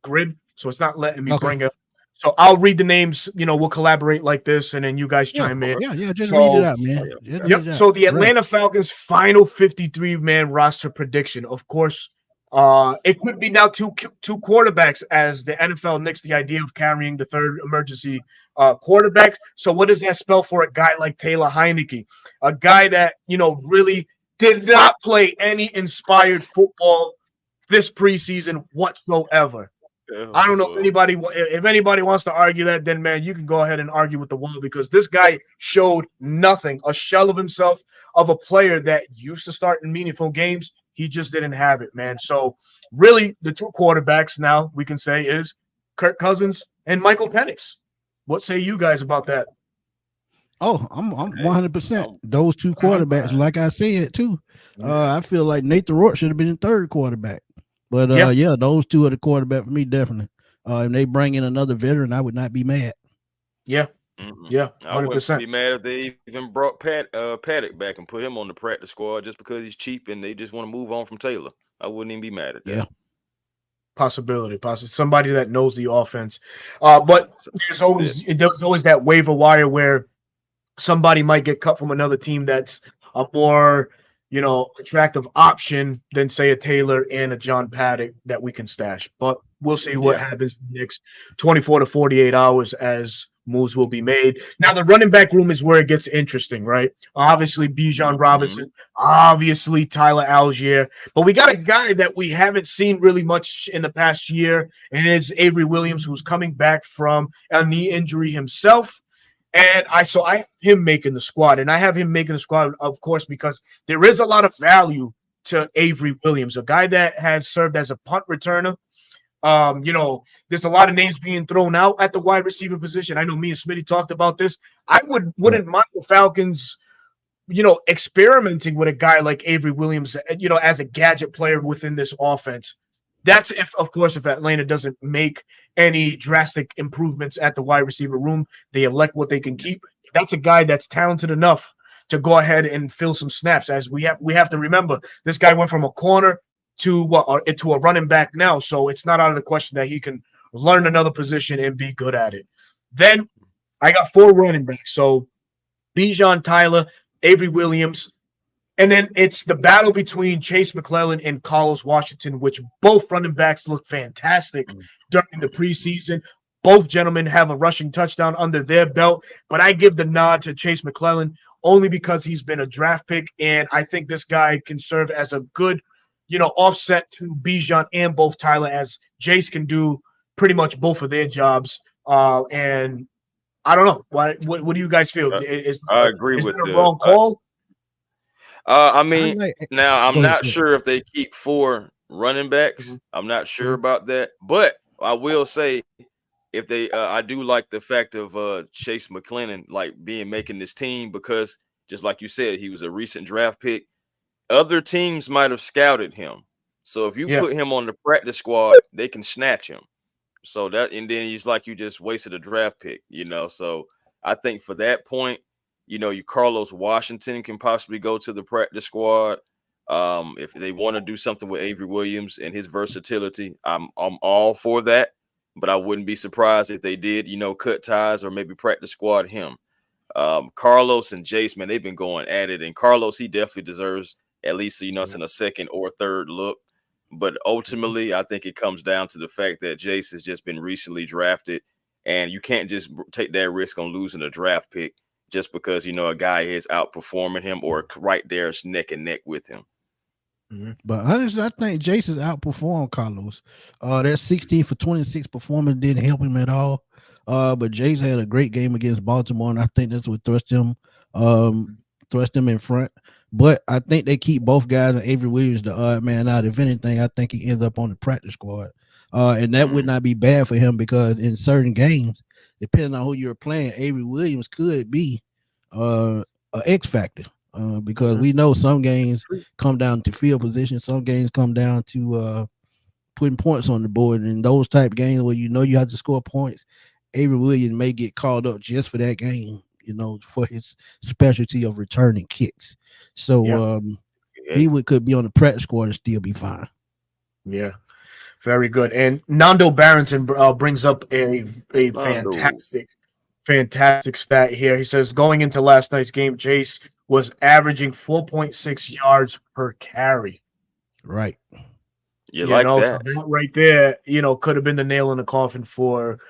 grid, so it's not letting me bring it. So I'll read the names. We'll collaborate like this, and then you guys chime in. Yeah, just read it out, man. Yep. So the Atlanta Falcons' final 53-man roster prediction. Of course, it could be now two quarterbacks, as the NFL nixed the idea of carrying the third emergency quarterback. So what does that spell for a guy like Taylor Heineke, a guy that really did not play any inspired football this preseason whatsoever? I don't know if anybody wants to argue that, then man, you can go ahead and argue with the wall, because this guy showed nothing, a shell of himself, of a player that used to start in meaningful games. He just didn't have it, man. So really, the two quarterbacks now we can say is Kirk Cousins and Michael Penix. What say you guys about that? Oh, I'm 100%. Those two quarterbacks, like I said too. I feel like Nathan Rourke should have been the third quarterback. But yeah, those two are the quarterback for me, definitely. If they bring in another veteran, I would not be mad. Yeah. Yeah, 100%. I wouldn't be mad if they even brought Paddock back and put him on the practice squad just because he's cheap and they just want to move on from Taylor. I wouldn't even be mad at that. Yeah. Possibility. Somebody that knows the offense. But there's always that waiver wire where somebody might get cut from another team that's a more attractive option than say a Taylor and a John Paddock that we can stash. But we'll see what happens in the next 24 to 48 hours as moves will be made. Now the running back room is where it gets interesting, right? Obviously Bijan Robinson, obviously Tyler Algier, but we got a guy that we haven't seen really much in the past year, and it is Avery Williams, who's coming back from a knee injury himself. And I have him making the squad, and I have him making the squad, of course, because there is a lot of value to Avery Williams, a guy that has served as a punt returner. There's a lot of names being thrown out at the wide receiver position. I know me and Smitty talked about this. I wouldn't mind the Falcons, experimenting with a guy like Avery Williams, as a gadget player within this offense. That's if Atlanta doesn't make any drastic improvements at the wide receiver room, they elect what they can keep. That's a guy that's talented enough to go ahead and fill some snaps. As we have to remember, this guy went from a corner to a running back now, so it's not out of the question that he can learn another position and be good at it. Then I got 4 running backs, so Bijan, Tyler, Avery Williams. And then it's the battle between Chase McClellan and Carlos Washington, which both running backs look fantastic during the preseason. Both gentlemen have a rushing touchdown under their belt, but I give the nod to Chase McClellan only because he's been a draft pick, and I think this guy can serve as a good, offset to Bijan and both Tyler, as Chase can do pretty much both of their jobs. And I don't know. What do you guys feel? I agree with it a wrong call? I'm not sure if they keep 4 running backs. Mhm. I'm not sure Mhm. about that, but I will say if they, I do like the fact of Chase McClellan like making this team because just like you said, he was a recent draft pick. Other teams might have scouted him, so if you Yeah. put him on the practice squad, they can snatch him. So that and then it's like you just wasted a draft pick, you know. So I think for that point, you know, you Carlos Washington can possibly go to the practice squad. If they want to do something with Avery Williams and his versatility, I'm all for that. But I wouldn't be surprised if they did, you know, cut ties or maybe practice squad him. Carlos and Jace, man, they've been going at it. And Carlos, he definitely deserves at least, you know, it's Mhm. in a second or third look. But Mhm. ultimately, I think it comes down to the fact that Jace has just been recently drafted. And you can't just take that risk on losing a draft pick just because, you know, a guy is outperforming him or right there is neck and neck with him. Mhm. But honestly, I think Jason's outperformed Carlos. That 16 for 26 performance didn't help him at all. But Jason had a great game against Baltimore, and I think that's what um, thrust him in front. But I think they keep both guys and Avery Williams the odd man out. If anything, I think he ends up on the practice squad. And that would Mm, not be bad for him because in certain games, depending on who you're playing, Avery Williams could be a X factor. Because Mhm. we know some games come down to field position. Some games come down to putting points on the board. And those type games where you know you have to score points, Avery Williams may get called up just for that game, you know, for his specialty of returning kicks. So Yeah. he okay. could be on the practice squad and still be fine. Yeah. Very good. And Nando Barrington brings up a Mondo. fantastic stat here. He says going into last night's game, Jace was averaging 4.6 yards per carry. Right. You You like know, so that? that right there, you know, could have been the nail in the coffin for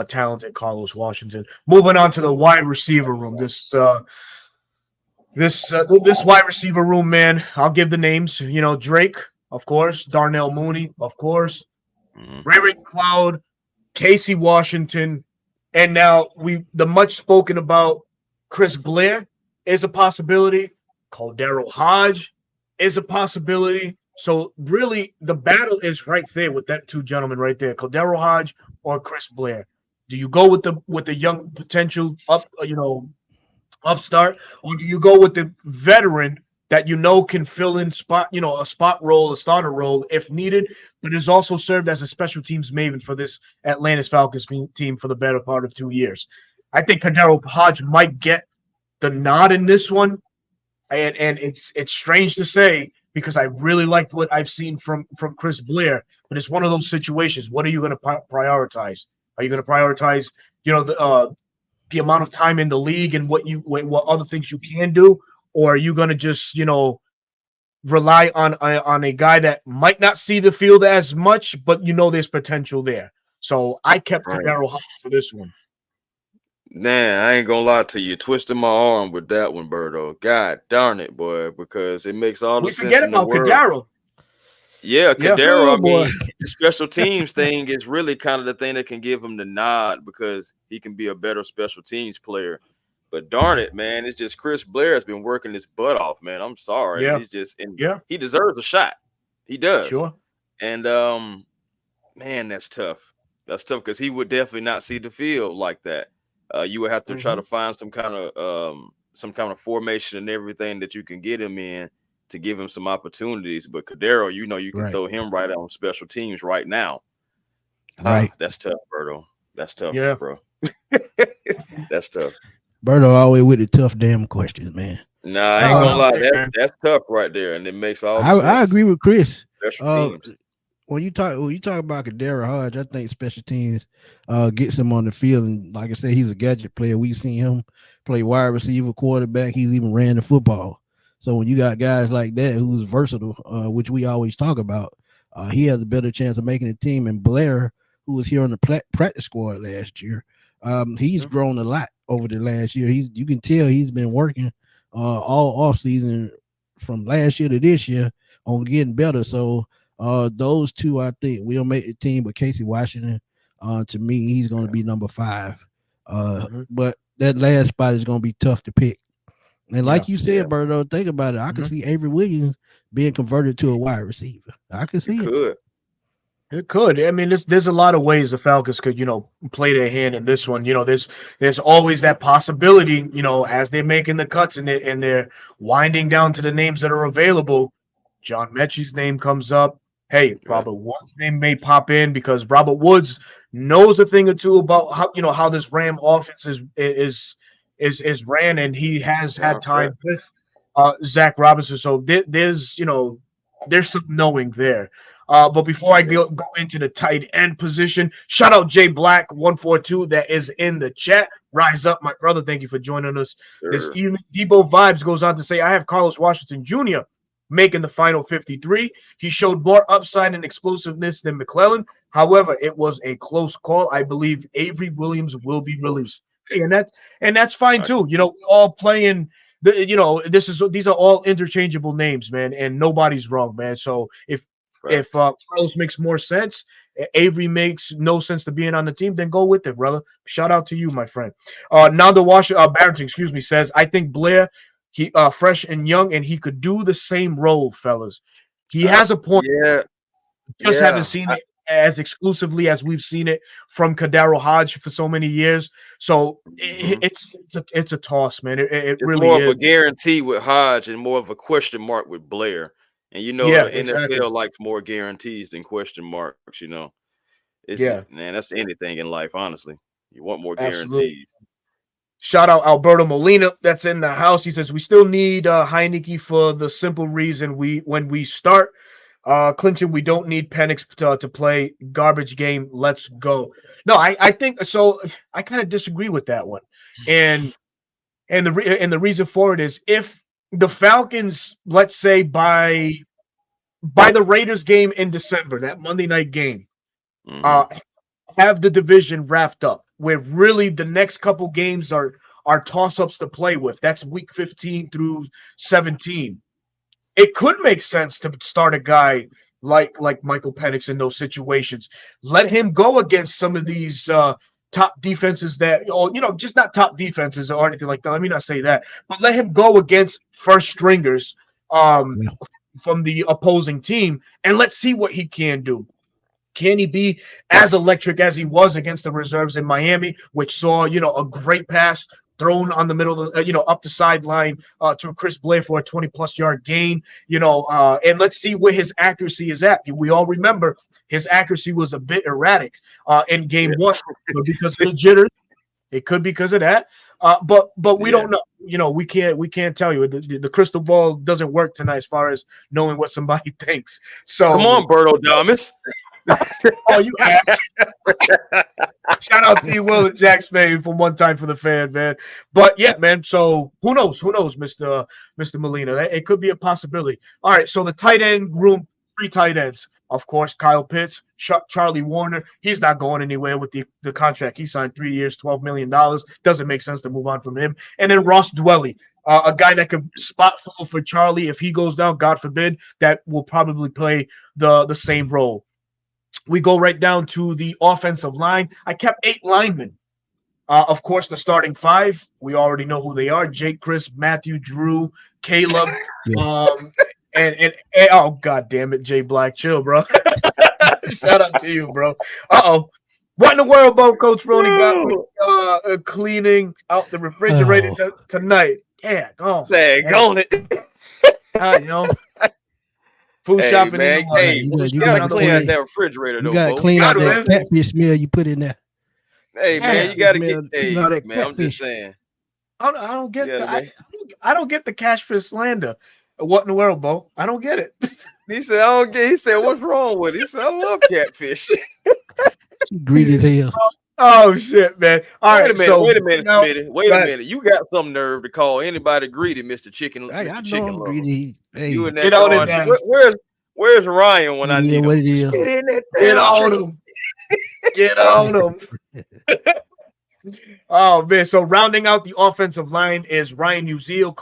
talented Carlos Washington. Moving on to the wide receiver room. This wide receiver room, man. I'll give the names. You know, Drake, of course, Darnell Mooney, of course, Hmm. Ray Cloud, Casey Washington, and now the much spoken about Chris Blair is a possibility. Cordero Hodge is a possibility. So really, the battle is right there with that two gentlemen right there, Cordero Hodge or Chris Blair. Do you go with the young potential upstart, or do you go with the veteran that you know can fill in spot, you know, a spot role, a starter role if needed, but has also served as a special teams maven for this Atlantis Falcons team for the better part of 2 years? I think Kadero Hodge might get the nod in this one, and it's strange to say because I really liked what I've seen from Chris Blair, but it's one of those situations. What are you going to prioritize? Are you going to prioritize, you know, the amount of time in the league and what other things you can do, or are you going to just rely on a guy that might not see the field as much, but you know there's potential there? So I kept Right. Kadero Hodge for this one. Man, I ain't gonna lie to you. Twisting my arm with that one, Birdo. God darn it, boy, because it makes all the We sense forget in the about world. Kadero. Yeah, Yeah. Cadero, Oh I boy. mean, the special teams thing is really kind of the thing that can give him the nod because he can be a better special teams player. But darn it, man, it's just Chris Blair has been working his butt off, man. I'm sorry. Yeah. He's just and Yeah. he deserves a shot. He does. Sure. And man, that's tough. That's tough because he would definitely not see the field like that. You would have to try Hmm. to find some kind of formation and everything that you can get him in to give him some opportunities. But Cadero, you know, you can Right. throw him right on special teams right now. Right. That's tough, Berto. That's tough, Yeah. bro. That's tough. Berto always with the tough damn questions, man. Nah, I ain't No, gonna Uh no, lie. hey, man. That's tough right there, and it makes all the I sense. agree with Chris. Special Uh teams. when you talk about Kadara Hodge, I think special teams gets him on the field. And like I said, he's a gadget player. We've seen him play wide receiver, quarterback. He's even ran the football. So when you got guys like that who's versatile, which we always talk about, he has a better chance of making the team. And Blair, who was here on the practice squad last year, he's Mhm. grown a lot over the last year. You can tell he's been working all off season from last year to this year on getting better. So those two, I think, will make the team. But Casey Washington, to me, he's going to be number 5. Mhm. But that last spot is going to be tough to pick. And like you said, Yeah. Berto, think about it. I can Mhm. see Avery Williams being converted to a wide receiver. I can It see it. could. It could. I mean, there's a lot of ways the Falcons could, play their hand in this one. There's always that possibility, as they're making the cuts and they're winding down to the names that are available. John Mechie's name comes up. Hey, Right. Robert Woods' name may pop in because Robert Woods knows a thing or two about how this Ram offense is ran, and he has had Right. time with Zach Robinson. So there's some knowing there. But before I go into the tight end position, shout out Jay Black 142 that is in the chat. Rise up, my brother. Thank you for joining us this Sure. evening. Debo Vibes goes on to say, I have Carlos Washington Jr. making the final 53. He showed more upside and explosiveness than McClellan. However, it was a close call. I believe Avery Williams will be released. Hey, and that's fine Right. too. We're all playing these are all interchangeable names, man, and nobody's wrong, man. So if Facts. Carlos makes more sense, Avery makes no sense to being on the team, then go with it, brother. Shout out to you, my friend. Nando Barrington, excuse me, says I think Blair, he fresh and young, and he could do the same role, fellas. He has a point. Yeah. Just haven't Yeah. seen it as exclusively as we've seen it from Kadaro Hodge for so many years. So Mhm. it's a toss, man. It It's really more of a is. guarantee with Hodge and more of a question mark with Blair. And Yeah, the exactly. NFL likes more guarantees than question marks. Yeah, Man, that's anything in life, honestly. You want more absolutely. guarantees. Shout out Alberto Molina that's in the house. He says we still need Heineke for the simple reason when we start clinching, we don't need Penix to play garbage game. Let's go. No, I think so. I kind of disagree with that one, and the reason for it is if the Falcons, let's say by the Raiders game in December, that Monday night game, Hmm. uh, have the division wrapped up, where really the next couple games are toss-ups to play with. That's week 15 through 17. It could make sense to start a guy like Michael Penix in those situations. Let him go against some of these top defenses just not top defenses or anything like that. Let me not say that, but let him go against first stringers um, Yeah. from the opposing team, and let's see what he can do. Can he be as electric as he was against the reserves in Miami, which saw, a great pass thrown on the middle of up the sideline to Chris Blair for a 20-plus yard gain, and let's see where his accuracy is at. We all remember his accuracy was a bit erratic in game Yeah. one, but because of the jitters, it could be because of that. But we Yeah. don't know. We can't tell you. The crystal ball doesn't work tonight as far as knowing what somebody thinks. Come So, on, Berto Damas. oh, you ass. Shout out to you, Will and Jack Spade from One Time for the Fan, man. But yeah, man. So who knows? Who knows, Mr. Molina? It could be a possibility. All right. So the tight end room, three tight ends. Of course, Kyle Pitts, Charlie Warner. He's not going anywhere with the contract he signed, 3 years, $12 million. Doesn't make sense to move on from him. And then Ross Dwelly, a guy that could spot fill for Charlie if he goes down. God forbid, that will probably play the same role. We go right down to the offensive line. I kept 8 linemen. Of course, the starting 5, we already know who they are: Jake, Chris, Matthew, Drew, Caleb. Yeah. And oh, god damn it, Jay Black, chill, bro. Shout out to you, bro. What in the world, Bo? Coach Roney got me cleaning out the refrigerator tonight. Yeah, Dang on it. you know, food Hey, shopping man. ain't Hey, You you got gotta to clean out clean. that refrigerator, You though, got to Bo. clean out gotta, that man. catfish smell you put in there. Hey, man, Yeah, you gotta get. man. Hey, You know that man, I'm just catfish. saying. I don't get Yeah, the man. I don't get the cash for slander. What in the world, Bo? I don't get it. He said, I don't get. He said, what's wrong with it? He said, I love catfish. Greedy as hell. Oh shit, man. All Wait a right, minute, so wait a minute, now, Smitty. Wait go a ahead. minute. You got some nerve to call anybody greedy, Mr. Chicken, Hey, I Mr. know Chicken I'm Lover. greedy. Hey, You and Get that on it, darn chicken. Dallas. Where's Ryan when I it is need what him? it is. Get in that Get damn on chicken. him. Get on him. Oh man, so rounding out the offensive line is Ryan Uziel,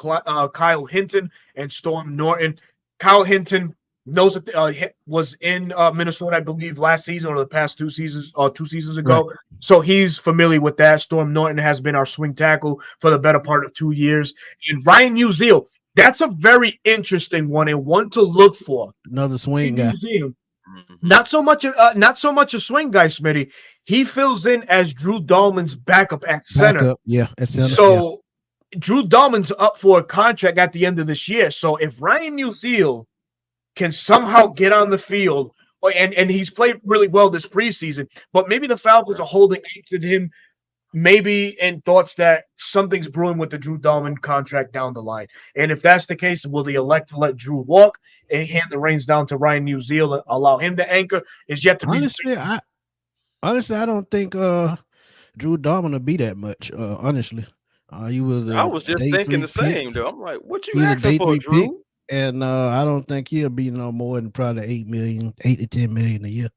Kyle Hinton, and Storm Norton. Kyle Hinton, knows that was in Minnesota, I believe, last season or the past 2 seasons, or 2 seasons Right. ago. So he's familiar with that. Storm Norton has been our swing tackle for the better part of 2 years. And Ryan Musial, that's a very interesting one and one to look for. Another swing Ryan guy. Musial, Mhm. not so much a swing guy, Smitty. He fills in as Drew Dahlman's backup at center. Backup. Yeah. At center. Yeah. So Drew Dahlman's up for a contract at the end of this year. So if Ryan Musial can somehow get on the field, and he's played really well this preseason, but maybe the Falcons are holding on to him, maybe in thoughts that something's brewing with the Drew Dahlman contract down the line. And if that's the case, will they elect to let Drew walk and hand the reins down to Ryan Musial and allow him to anchor? Is yet to be Honestly, I don't think Drew Dahlman will be that much. Honestly, he was I a was just day thinking three the pick. same, though. I'm like, what He you was a asking day for, three pick, Drew? and I don't think he'll be no more than probably 8 million, 8 to 10 million a year.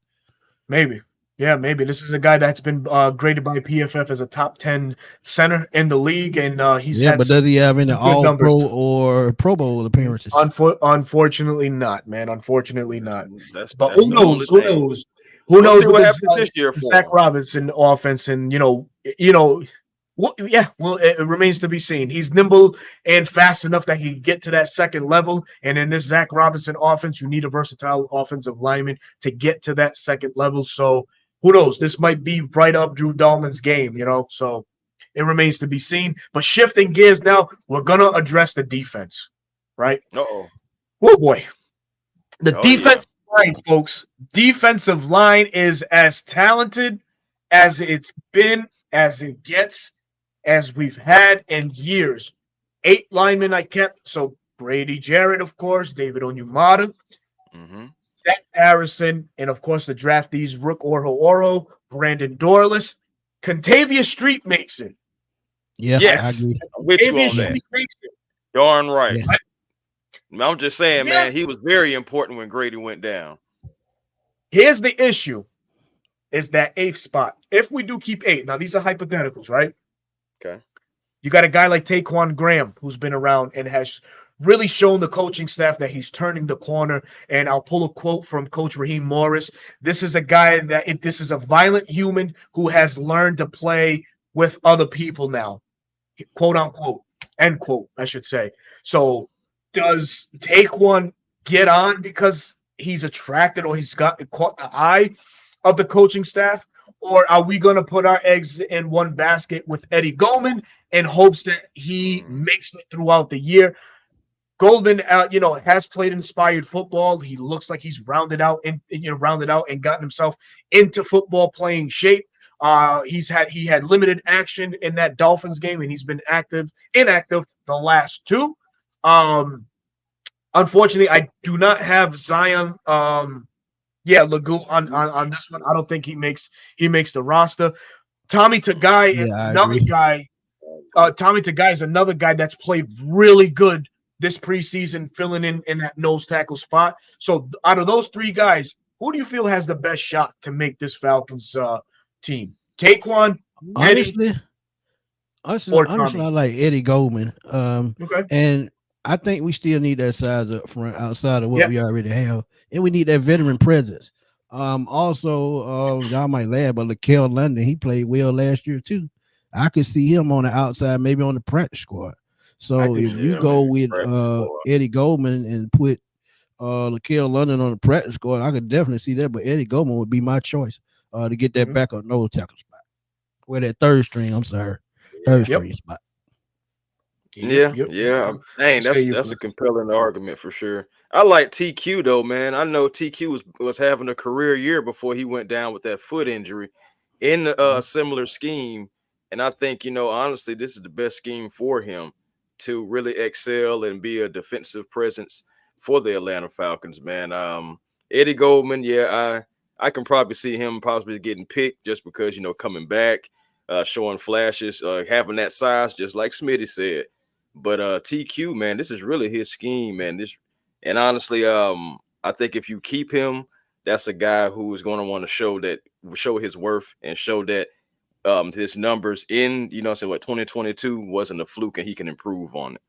maybe. Yeah, maybe. This is a guy that's been graded by PFF as a top 10 center in the league, and he's Yeah, had but some does he have any good All numbers. Pro or Pro Bowl appearances? Unfortunately not, man. Unfortunately not. But That's who the only knows? Who thing. knows? Who We'll knows see with what this happens this year for Zach him. Robinson offense, and well, yeah. Well, it remains to be seen. He's nimble and fast enough that he can get to that second level. And in this Zach Robinson offense, you need a versatile offensive lineman to get to that second level. So who knows? This might be right up Drew Dahlman's game. So it remains to be seen. But shifting gears now, we're gonna address the defense, right? Uh-oh. Oh boy. The Oh yeah. defensive line, folks. Defensive line is as talented as it's been, as it gets, as we've had in years. 8 linemen I kept. So Brady Jarrett, of course, David Onyemata, Mm-hmm. Seth Harrison, and of course the draftees Rook Oro, Brandon Dorless. Contavious Street makes it. Yeah, I Yes. agree. I'm with you Contavious on Yeah, that. Street makes it. Darn right. yeah. I'm just saying, Yeah. man, he was very important when Grady went down. Here's the issue: is that eighth spot. If we do keep 8, now these are hypotheticals, right? Okay. You got a guy like Taquan Graham who's been around and has really shown the coaching staff that he's turning the corner. And I'll pull a quote from Coach Raheem Morris. This is a guy this is a violent human who has learned to play with other people now, quote unquote, end quote, I should say. So does Taquan get on because he's attracted or he's caught the eye of the coaching staff? Or are we going to put our eggs in one basket with Eddie Goldman in hopes that he Mm. makes it throughout the year? Goldman, has played inspired football. He looks like he's rounded out and gotten himself into football playing shape. He had limited action in that Dolphins game, and he's been inactive the last two. Um, Unfortunately, I do not have Zion. Lagu on this one. I don't think he makes the roster. Tommy Tagai Yeah, is I another agree. guy. Tommy Tagai is another guy that's played really good this preseason, filling in that nose tackle spot. So out of those 3 guys, who do you feel has the best shot to make this Falcons team? Taquan, Eddie, Honestly, honestly, or honestly, I Tommy? like Eddie Goldman. Okay. And I think we still need that size up front outside of what Yeah. we already have, and we need that veteran presence. Also, y'all might laugh, but Lakel London, he played well last year too. I could see him on the outside, maybe on the practice squad. I So could. if you Yeah, go man. with Practice squad. Eddie Goldman and put Lakel London on the practice squad, I could definitely see that. But Eddie Goldman would be my choice to get that Mhm. backup nose tackle spot. Well, that third string, I'm sorry, third Yep. string spot. Yeah, Yep. yeah. What Dang, say you, that's a Chris? compelling argument for sure. I like TQ though, man. I know TQ was having a career year before he went down with that foot injury in the Mhm. similar scheme. And I think, honestly, this is the best scheme for him to really excel and be a defensive presence for the Atlanta Falcons, man. Eddie Goldman, yeah, I can probably see him possibly getting picked just because, coming back, showing flashes, having that size, just like Smitty said. But TQ, man, this is really his scheme, man. And honestly, I think if you keep him, that's a guy who is going to want to show his worth and show that his numbers in, 2022 wasn't a fluke and he can improve on it.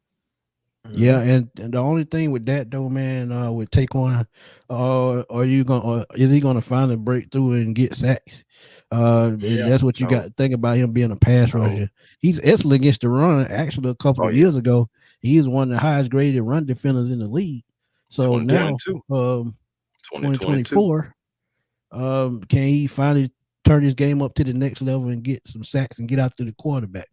Yeah, and the only thing with that though, man, with Taquan, are you gonna, or is he gonna finally break through and get sacks? And Yeah. that's what you got to think about him being a pass rusher. He's excellent against the run. Actually, a couple of years ago, he was one of the highest graded run defenders in the league. So now, 2024, can he finally turn his game up to the next level and get some sacks and get after the quarterback?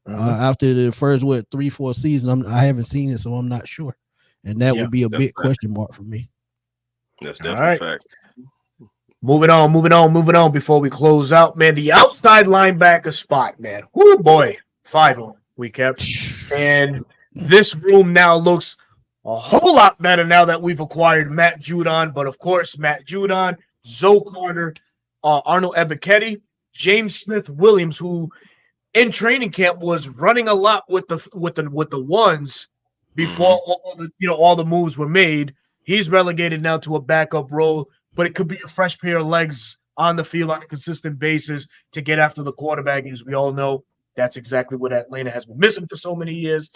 After the first 3-4 seasons, I haven't seen it, so I'm not sure, and that would be a big question mark for me. That's definitely fact. Moving on. Before we close out, man, the outside linebacker spot, man. Oh boy, 5 of them we kept, and this room now looks a whole lot better now that we've acquired Matt Judon. But of course, Matt Judon, Zoe Carter, Arnold Ebiketie, James Smith Williams, who in training camp was running a lot with the ones before all the moves were made. He's relegated now to a backup role, but it could be a fresh pair of legs on the field on a consistent basis to get after the quarterback. As we all know, that's exactly what Atlanta has been missing for so many years.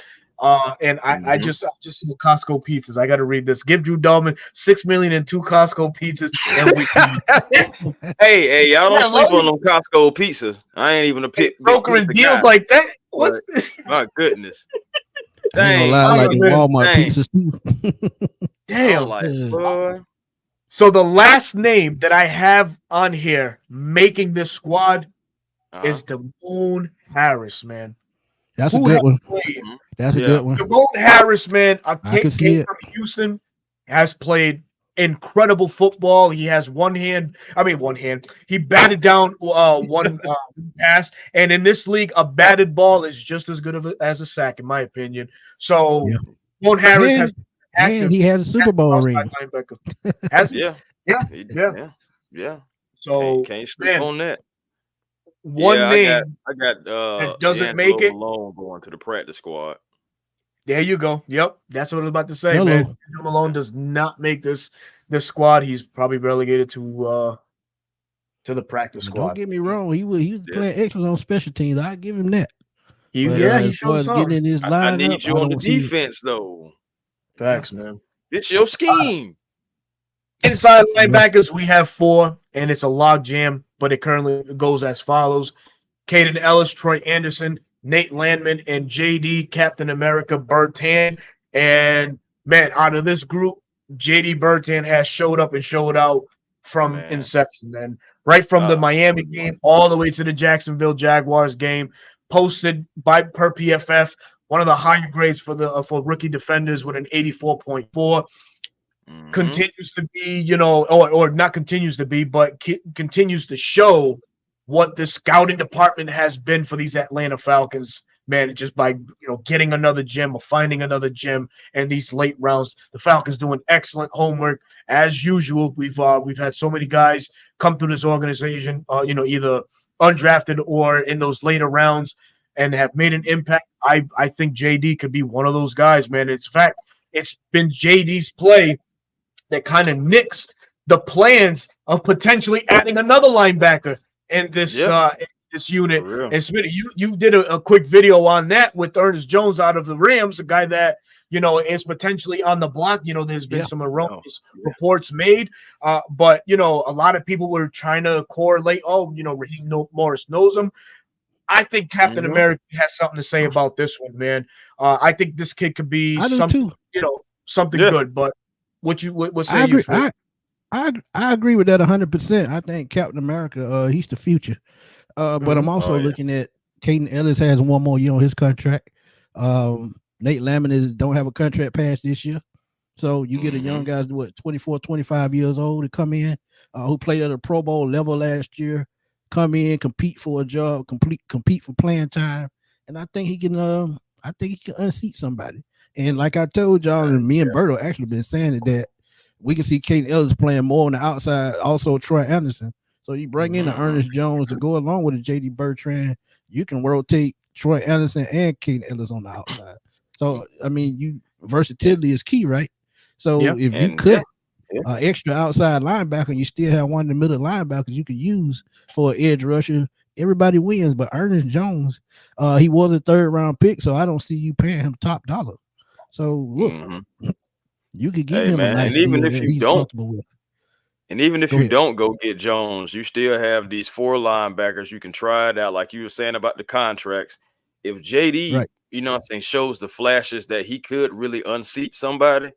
And I just saw Costco pizzas. I got to read this. Give Drew Dalman $6 million and 2 Costco pizzas. And hey, y'all don't sleep on them Costco pizzas. I ain't even a pick brokering deals like that. What? My goodness. Dang, I like Walmart pizzas too. Damn. Boy. So the last name that I have on here making this squad is Damone Harris, man. That's a good one. That's a good one. Damone Harris, man, came from Houston, has played incredible football. He has one hand. He batted down one pass, and in this league, a batted ball is just as good as a sack, in my opinion. So, Damone Harris has active, and he has a Super Bowl ring. Yeah. So can't sleep on that. One name I got that doesn't make it. Malone going to the practice squad. There you go. Yep, that's what I was about to say, man. Malone does not make this squad. He's probably relegated to the practice squad. Don't get me wrong. He was playing excellent on special teams. I give him that. He showed some. Getting in his lineup, I need you on the defense, though. Facts, man. It's your scheme. Inside linebackers, we have 4, and it's a log jam, but it currently goes as follows: Caden Ellis, Troy Anderson, Nate Landman, and JD Captain America Bertan. And man, out of this group, JD Bertan has showed up and showed out from inception, man. Right from the Miami game all the way to the Jacksonville Jaguars game, posted per PFF one of the higher grades for rookie defenders with an 84.4. Continues to be, or not continues to be, but continues to show what the scouting department has been for these Atlanta Falcons, man. Just by getting another gem or finding another gem in these late rounds, the Falcons doing excellent homework as usual. We've had so many guys come through this organization, either undrafted or in those later rounds, and have made an impact. I think JD could be one of those guys, man. In fact, it's been JD's play that kind of nixed the plans of potentially adding another linebacker in this this unit. And Smitty, you did a quick video on that with Ernest Jones out of the Rams, a guy that is potentially on the block. There's been some erroneous reports made, but a lot of people were trying to correlate. Raheem Morris knows him. I think Captain America has something to say about this one, man. I think this kid could be something, something good, but. What say you? I agree with that 100%. I think Captain America, he's the future. But I'm also looking at Caden Ellis has one more year on his contract. Nate Landman don't have a contract past this year. So you get a young guy, 24, 25 years old to come in, who played at a Pro Bowl level last year, come in, compete for a job, compete for playing time. And I think he can unseat somebody. And like I told y'all, and me and Berto actually been saying that we can see Caden Ellis playing more on the outside, also Troy Anderson. So you bring in the Ernest Jones to go along with the JD Bertrand. You can rotate Troy Anderson and Caden Ellis on the outside. So, versatility is key, right? So if you cut extra outside linebacker and you still have one in the middle linebackers you could use for an edge rusher, everybody wins. But Ernest Jones, he was a 3rd round pick, so I don't see you paying him top dollar. So look, Mm-hmm. you could give Hey him a man, nice and even deal if that you he's don't, comfortable with. and even if Go you ahead. don't go get Jones, you still have these 4 linebackers. You can try it out, like you were saying about the contracts. If JD, Right. what I'm saying, shows the flashes that he could really unseat somebody,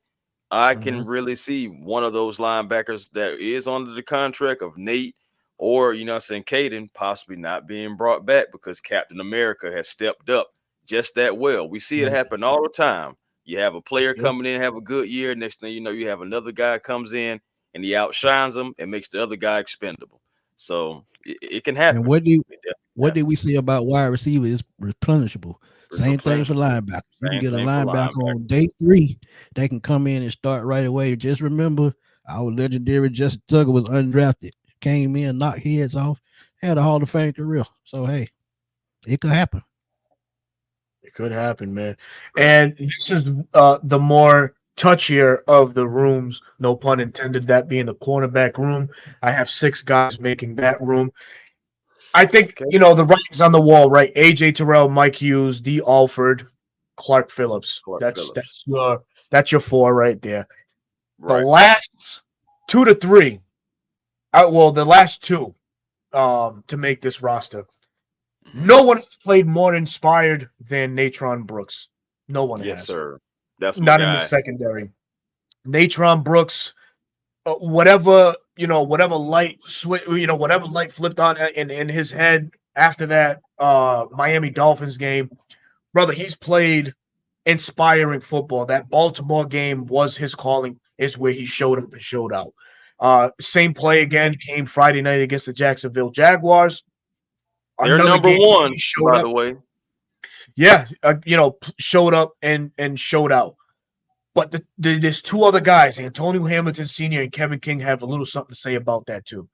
I Mm-hmm. can really see one of those linebackers that is under the contract of Nate or, what I'm saying, Caden possibly not being brought back because Captain America has stepped up just that well. We see it Right. happen all the time. You have a player Yep. coming in, have a good year. Next thing you know, you have another guy comes in and he outshines them and makes the other guy expendable. So it can And happen. what do It definitely what did happen. we say about wide receiver is replenishable? Same thing for Replenishable. linebacker. You can Same get a thing for linebacker on linebackers. day 3 that can come in and start right away. Just remember, our legendary Justin Tucker was undrafted, came in, knocked heads off, had a Hall of Fame career. So hey, it could happen. It could happen, man. True. And this is the more touchier of the rooms, no pun intended, that being the cornerback room. I have 6 guys making that room. I think, Okay. the writing's on the wall, right? AJ Terrell, Mike Hughes, D. Alford, Clark Phillips. Clark That's Phillips. that's your 4 right there. The Right. last 2 to 3, the last 2 to make this roster. Mhm. No one has played more inspired than Natron Brooks. No one Yes, has. sir. That's my Not in the guy. secondary. Natron Brooks, whatever light whatever light flipped on in his head after that Miami Dolphins game, brother, he's played inspiring football. That Baltimore game was his calling, is where he showed up and showed out. Same play again came Friday night against the Jacksonville Jaguars. They're Another number game he one, showed by up. the way. Yeah, showed up and showed out. But there's 2 other guys, Antonio Hamilton Sr. and Kevin King, have a little something to say about that too.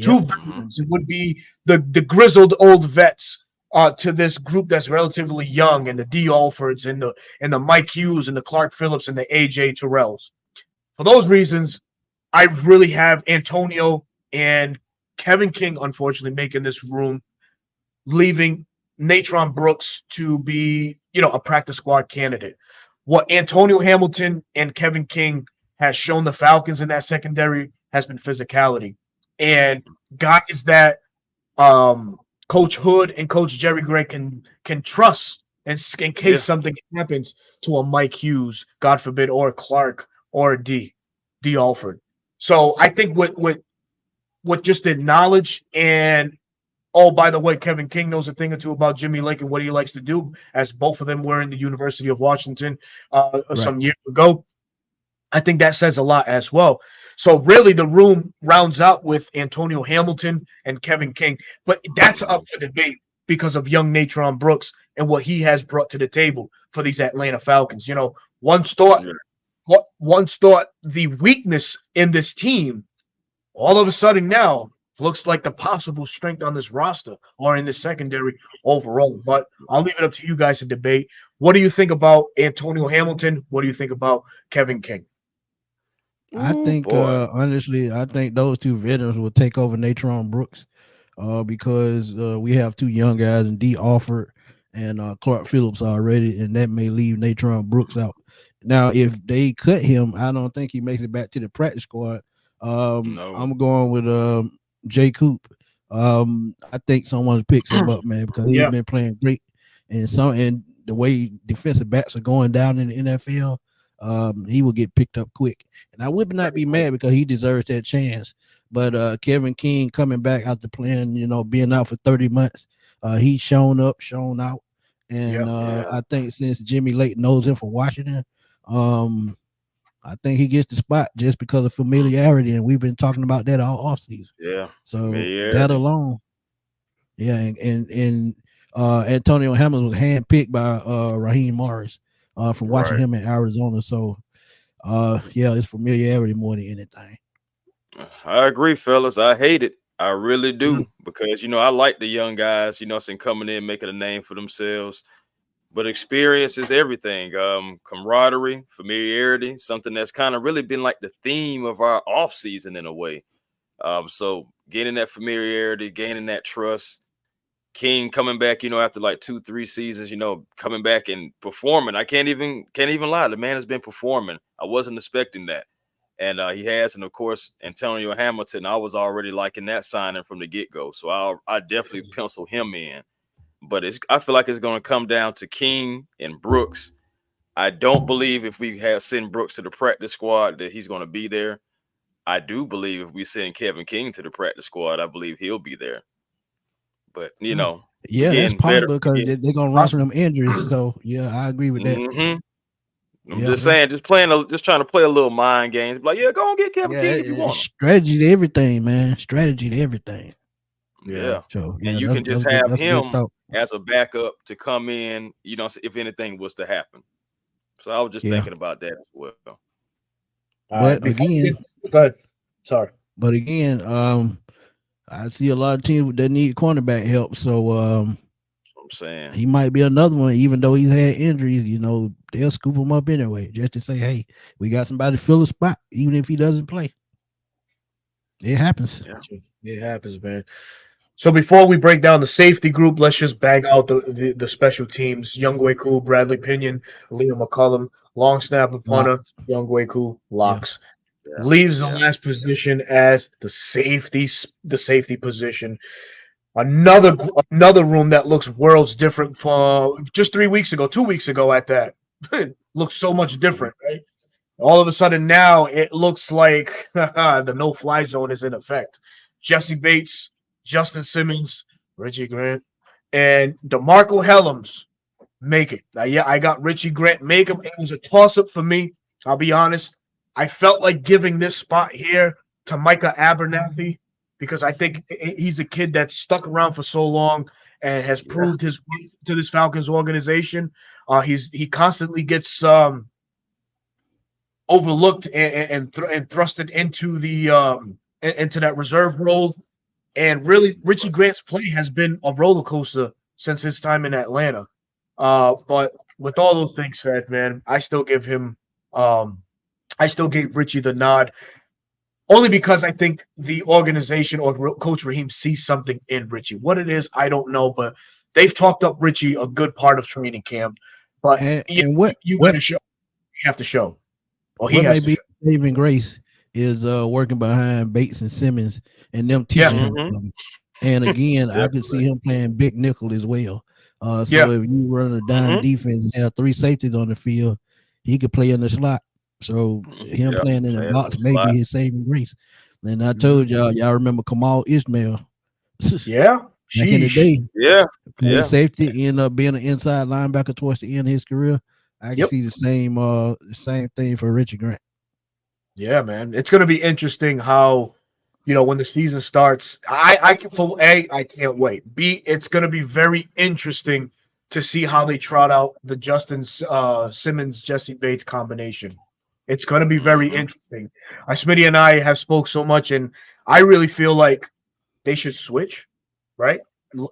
2 Yep. Hmm. veterans. It would be the grizzled old vets to this group that's relatively young, and the D. Alfords and the Mike Hughes and the Clark Phillips and the AJ Terrells. For those reasons, I really have Antonio and Kevin King, unfortunately, making this room, leaving Natron Brooks to be, a practice squad candidate. What Antonio Hamilton and Kevin King has shown the Falcons in that secondary has been physicality. And guys that um, Coach Hood and Coach Jerry Gray can trust in case Yeah. something happens to a Mike Hughes, God forbid, or a Clark or a D Alford. So I think with just the knowledge and, oh, by the way, Kevin King knows a thing or two about Jimmy Lake and what he likes to do, as both of them were in the University of Washington Right. some years ago. I think that says a lot as well. So really, the room rounds out with Antonio Hamilton and Kevin King, but that's up Mhm. for debate because of young Natron Brooks and what he has brought to the table for these Atlanta Falcons. Once thought, Yeah. once thought the weakness in this team, all of a sudden now looks like the possible strength on this roster or in the secondary overall. But I'll leave it up to you guys to debate. What do you think about Antonio Hamilton? What do you think about Kevin King? I Ooh, think boy. honestly, I think those 2 veterans will take over Natron Brooks because we have 2 young guys in D. Alford and Clark Phillips already, and that may leave Natron Brooks out. Now, if they cut him, I don't think he makes it back to the practice squad. No. I'm going with Jay Coop. I think someone picks him up, man, because he's Yeah, been playing great, and the way defensive backs are going down in the NFL, he will get picked up quick. And I would not be mad because he deserves that chance. But Kevin King coming back after playing, being out for 30 months, he's shown up, shown out. yeah. And Yeah. I think since Jimmy Lake knows him from Washington, um, I think he gets the spot just because of Mm. familiarity. And we've been talking about that all offseason. Yeah. So that Familiarity. alone, yeah. And Antonio Hamilton was handpicked by Raheem Morris from watching Right. him in Arizona. So yeah, it's familiarity more than anything. I agree, fellas. I hate it. I really Mm. do because I like the young guys. Saying coming in, making a name for themselves. But experience is everything. Camaraderie, familiarity, something that's kind of really been like the theme of our off season in a way. So gaining that familiarity, gaining that trust, King coming back, after like 2-3 seasons, coming back and performing. I can't even lie. The man has been performing. I wasn't expecting that. And he has. And of course, Antonio Hamilton, I was already liking that signing from the get-go. So I definitely pencil him in. But I feel like it's going to come down to King and Brooks. I don't believe if we send Brooks to the practice squad that he's going to be there. I do believe if we send Kevin King to the practice squad, I believe he'll be there. But yeah, again, that's possible because they're gonna run from them injuries. So yeah, I agree with that. I'm just saying, just trying to play a little mind games. Like, go and get Kevin King if you want him. Strategy to everything, man. Strategy to everything. Yeah. So and you can just have him as a backup to come in, if anything was to happen. So I was just thinking about that as well. But again, go ahead. Sorry. But again, I see a lot of teams that need cornerback help. So I'm saying he might be another one, even though he's had injuries. They'll scoop him up anyway, just to say, "Hey, we got somebody to fill a spot, even if he doesn't play." It happens. Yeah. It happens, man. So before we break down the safety group, let's just bang out the special teams. Younghoe Koo, Bradley Pinion, Liam McCullum, long snapper, punter, Younghoe Koo, locks. Yeah. Leaves the last position as the safety position. Another room that looks worlds different from just 2 weeks ago at that. Looks so much different, right? All of a sudden now it looks like the no-fly zone is in effect. Jesse Bates, Justin Simmons, Richie Grant, and DeMarco Helms make it. I got Richie Grant make him. It was a toss-up for me. I'll be honest. I felt like giving this spot here to Micah Abernathy because I think he's a kid that's stuck around for so long and has proved his worth to this Falcons organization. He constantly gets overlooked and thrusted into into that reserve role. And really, Richie Grant's play has been a roller coaster since his time in Atlanta. But with all those things said, man, I still gave Richie the nod, only because I think the organization or Coach Raheem sees something in Richie. What it is, I don't know, but they've talked up Richie a good part of training camp. But you have to show. Or he has to show. Saving grace is working behind Bates and Simmons and them teaching him something. And again, I could see him playing big nickel as well. If you run a dime defense and have 3 safeties on the field, he could play in the slot. So him playing in the box may be his saving grace. And I told y'all remember Kamal Ismail. Back in the day. Safety, ended up being an inside linebacker towards the end of his career. I can see the same thing for Richie Grant. Yeah, man. It's gonna be interesting how when the season starts. I can't wait. B, it's gonna be very interesting to see how they trot out the Justin Simmons, Jesse Bates combination. It's going to be very interesting. Smitty and I have spoke so much, and I really feel like they should switch, right?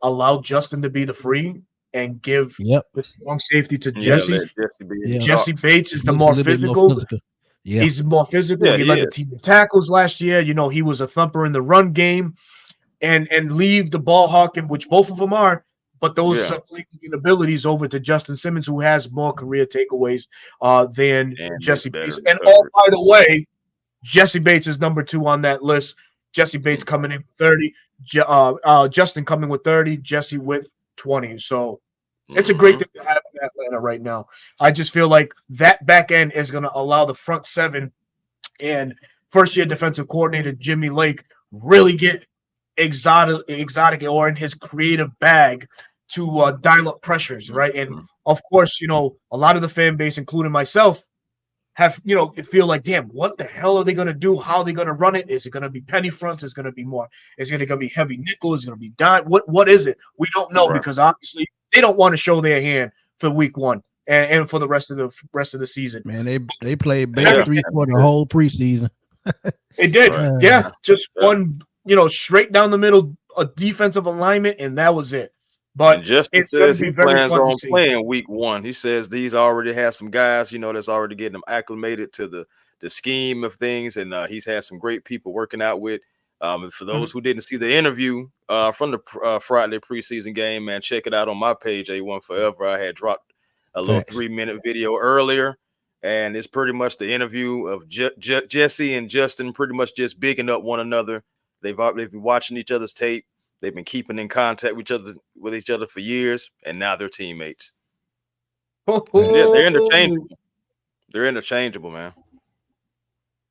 Allow Justin to be the free and give the strong safety to Jesse. Jesse Bates is the more physical. He's more physical. He led the team in tackles last year. He was a thumper in the run game, and leave the ball hawking, which both of them are. But those abilities over to Justin Simmons, who has more career takeaways than Jesse Bates. And by the way, Jesse Bates is number 2 on that list. Jesse Bates coming in with 30, Justin coming with 30, Jesse with 20. So it's a great thing to have in Atlanta right now. I just feel like that back end is going to allow the front 7 and first-year defensive coordinator Jimmy Lake really get exotic or in his creative bag to dial up pressures, right? And of course, a lot of the fan base, including myself, have feel like, damn, what the hell are they going to do? How are they going to run it? Is it going to be penny fronts? Is it going to be more? Is it going to be heavy nickel? Is it going to be dime? What is it? We don't know because obviously they don't want to show their hand for week 1 and for the rest of the season. Man, they played bad 3 for the whole preseason. It did, just one, straight down the middle, a defensive alignment, and that was it. But Justin says he plans on playing week 1. He says these already has some guys, that's already getting them acclimated to the scheme of things, and he's had some great people working out with For those who didn't see the interview from the Friday preseason game, man, check it out on my page, A1 Forever. I had dropped a little 3-minute video earlier, and it's pretty much the interview of Jesse and Justin pretty much just bigging up one another. They've been watching each other's tape. They've been keeping in contact with each other for years, and now they're teammates. They're interchangeable. They're interchangeable, man.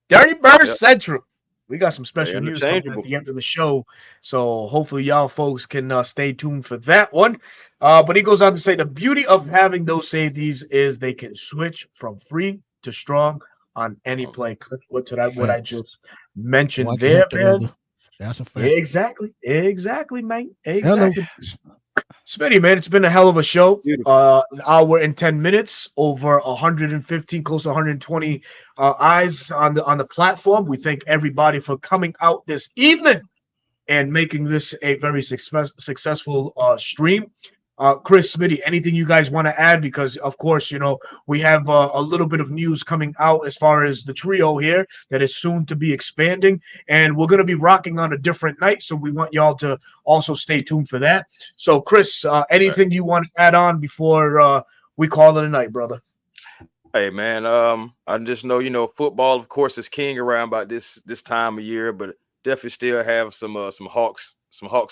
Dirty Bird Central. We got some special news coming at the end of the show, so hopefully y'all folks can stay tuned for that one. But he goes on to say the beauty of having those safeties is they can switch from free to strong on any play. What I just mentioned there, man. That's a fact. Exactly, man. Exactly. Smitty, man, it's been a hell of a show. Hour and 10 minutes, over 115, close to 120 eyes on the platform. We thank everybody for coming out this evening and making this a very successful stream. Chris, Smitty, anything you guys want to add? Because, of course, we have a little bit of news coming out as far as the trio here that is soon to be expanding. And we're going to be rocking on a different night. So we want y'all to also stay tuned for that. So, Chris, anything you want to add on before we call it a night, brother? Hey, man, I just know, football, of course, is king around about this time of year, but definitely still have some Hawks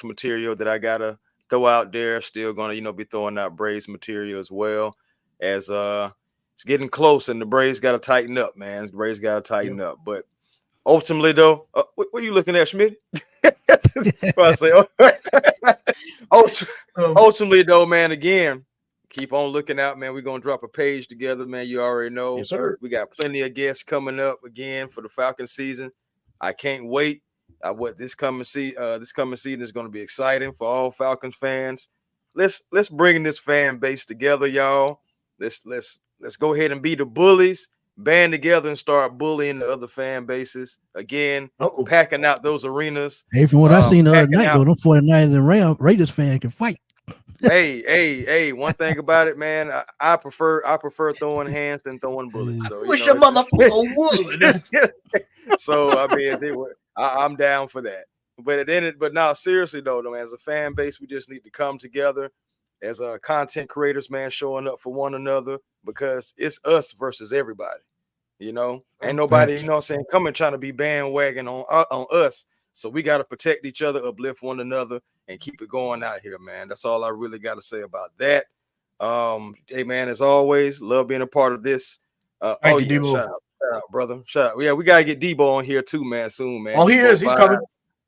material that I got to throw out there. Still gonna be throwing out Braves material as well, as it's getting close and the Braves got to tighten up, man. The Braves got to tighten up. But ultimately, though, what are you looking at, Schmidt? I say, ultimately, though, man. Again, keep on looking out, man. We're gonna drop a page together, man. You already know. Yes, sir. We got plenty of guests coming up again for the Falcons season. I can't wait. This coming season is going to be exciting for all Falcons fans. Let's bring this fan base together, y'all. Let's go ahead and be the bullies, band together and start bullying the other fan bases again. Packing out those arenas. Hey, from what I seen the other night, though, them 49ers and Raiders fans can fight. Hey! One thing about it, man, I prefer throwing hands than throwing bullets. So wish a motherfucker would. So I mean, I'm down for that. But now seriously though, man, as a fan base, we just need to come together as content creators, man, showing up for one another because it's us versus everybody. Ain't nobody, coming trying to be bandwagon on us. So we got to protect each other, uplift one another, and keep it going out here, man. That's all I really got to say about that. Hey, man, as always, love being a part of this. Thank you, Debo. Shout out, brother. Shout out. Yeah, we got to get Debo on here too, man, soon, man. Oh, he is. He's coming.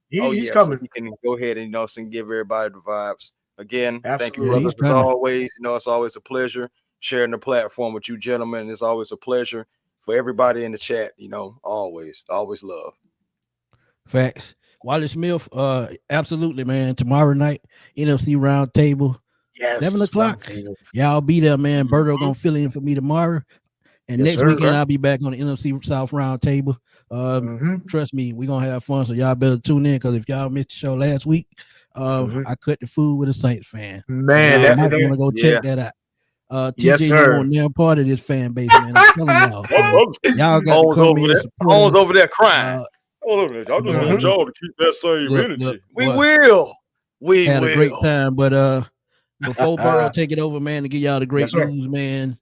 He's coming. So he can go ahead and, give everybody the vibes. Again, Thank you, Absolutely. brothers. As always, it's always a pleasure sharing the platform with you gentlemen. It's always a pleasure for everybody in the chat, always love. Facts. Wally Smith, absolutely, man. Tomorrow night, NFC Roundtable, 7 o'clock. Y'all be there, man. Berto gonna fill in for me tomorrow. And next weekend, I'll be back on the NFC South Roundtable. Trust me, we're gonna have fun. So y'all better tune in because if y'all missed the show last week, I cut the food with a Saints fan. Man, I might want to go check that out. TJ don't want near part of this fan base, man. I'm telling y'all. Y'all got to come in and support. Home's over there crying. I just want y'all to keep that same energy. We will. We had will. A great time, but before Burrow take it over, man, to give y'all the great news, man.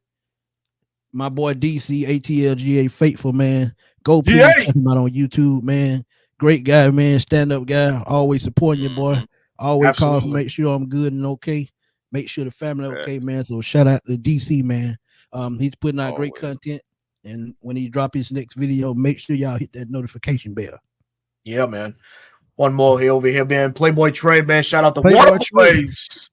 My boy DC ATLGA Faithful, man. Go please check him out on YouTube, man. Great guy, man. Stand up guy. Always supporting your boy. Always calls to make sure I'm good and okay. Make sure the family okay, man. So shout out to DC, man. He's putting out great content. And when he drop his next video, make sure y'all hit that notification bell. Yeah, man. One more here over here, man. Playboy Trey, man. Shout out to Waterboys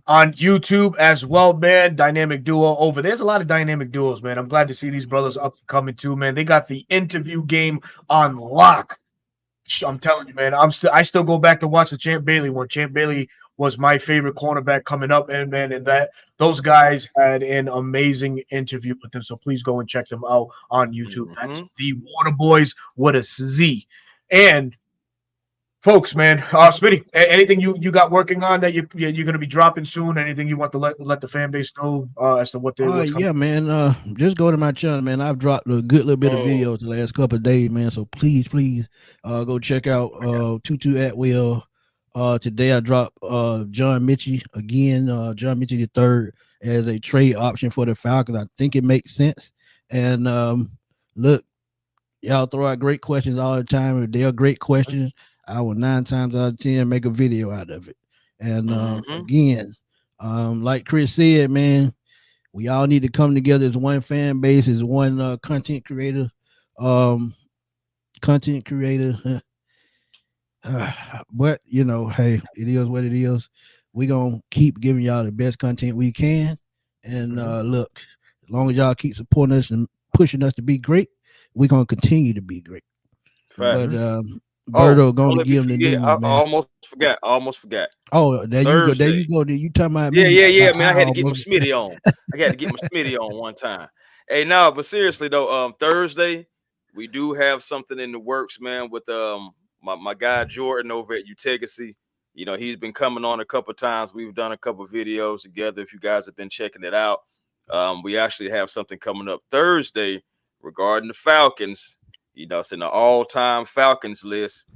on YouTube as well, man. Dynamic duo over there's a lot of dynamic duos, man. I'm glad to see these brothers up and coming too, man. They got the interview game on lock. I'm telling you, man. I still go back to watch the Champ Bailey one. Champ Bailey was my favorite cornerback coming up, and man, and those guys had an amazing interview with them. So please go and check them out on YouTube. That's the Waterboys with a Z. And folks, man. Smitty, anything you got working on that you're going to be dropping soon? Anything you want to let the fan base know as to what's coming? Yeah, man. Just go to my channel, man. I've dropped a good little bit of Oh, videos the last couple of days, man. So please, go check out Tutu Atwell. Today I dropped John Mitchell again, John Mitchell the third as a trade option for the Falcons. I think it makes sense. And look, y'all throw out great questions all the time. If they're great questions, I will 9 times out of 10 make a video out of it. And again, like Chris said, man, we all need to come together as one fan base, as one content creator. Um, content creator. But hey, it is what it is. We're gonna keep giving y'all the best content we can. And look, as long as y'all keep supporting us and pushing us to be great, we're gonna continue to be great. facts. But Berto Don't gonna let me give them the forget. news, I man. almost forgot. Oh, there you go. There Thursday. you go. You talking about Yeah, me? yeah. Man, I had to get my almost Smitty on. I got to get my Smitty on one time. Hey, no, but seriously though, Thursday we do have something in the works, man, with my guy Jordan over at Utegacy. He's been coming on a couple times. We've done a couple videos together. If you guys have been checking it out, we actually have something coming up Thursday regarding the Falcons. It's in the all-time Falcons list.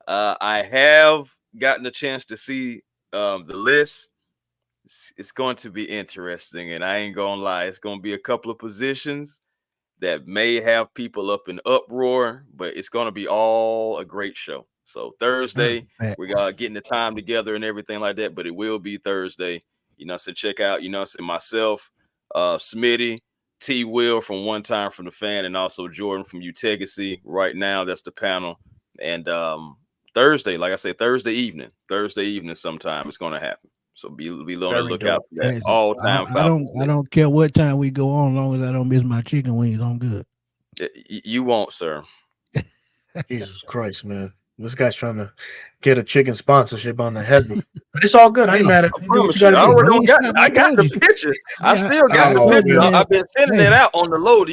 I have gotten a chance to see the list. It's going to be interesting, and I ain't gonna lie, it's going to be a couple of positions that may have people up in uproar, but it's going to be all a great show. So Thursday, we got getting the time together and everything like that, but it will be Thursday. So check out, so myself, Smitty, T Will from One Time from the Fan, and also Jordan from Utegacy. Right now, that's the panel. And Thursday, like I said, Thursday evening sometime it's going to happen. So be on the lookout for that all time. I don't care what time we go on, as long as I don't miss my chicken wings. I'm good. You won't, sir. Jesus Christ, man. This guy's trying to get a chicken sponsorship on the head, but it's all good. I ain't mad at you. Do what you gotta do. I got the picture. I still got the picture. I've been sending it out on the load,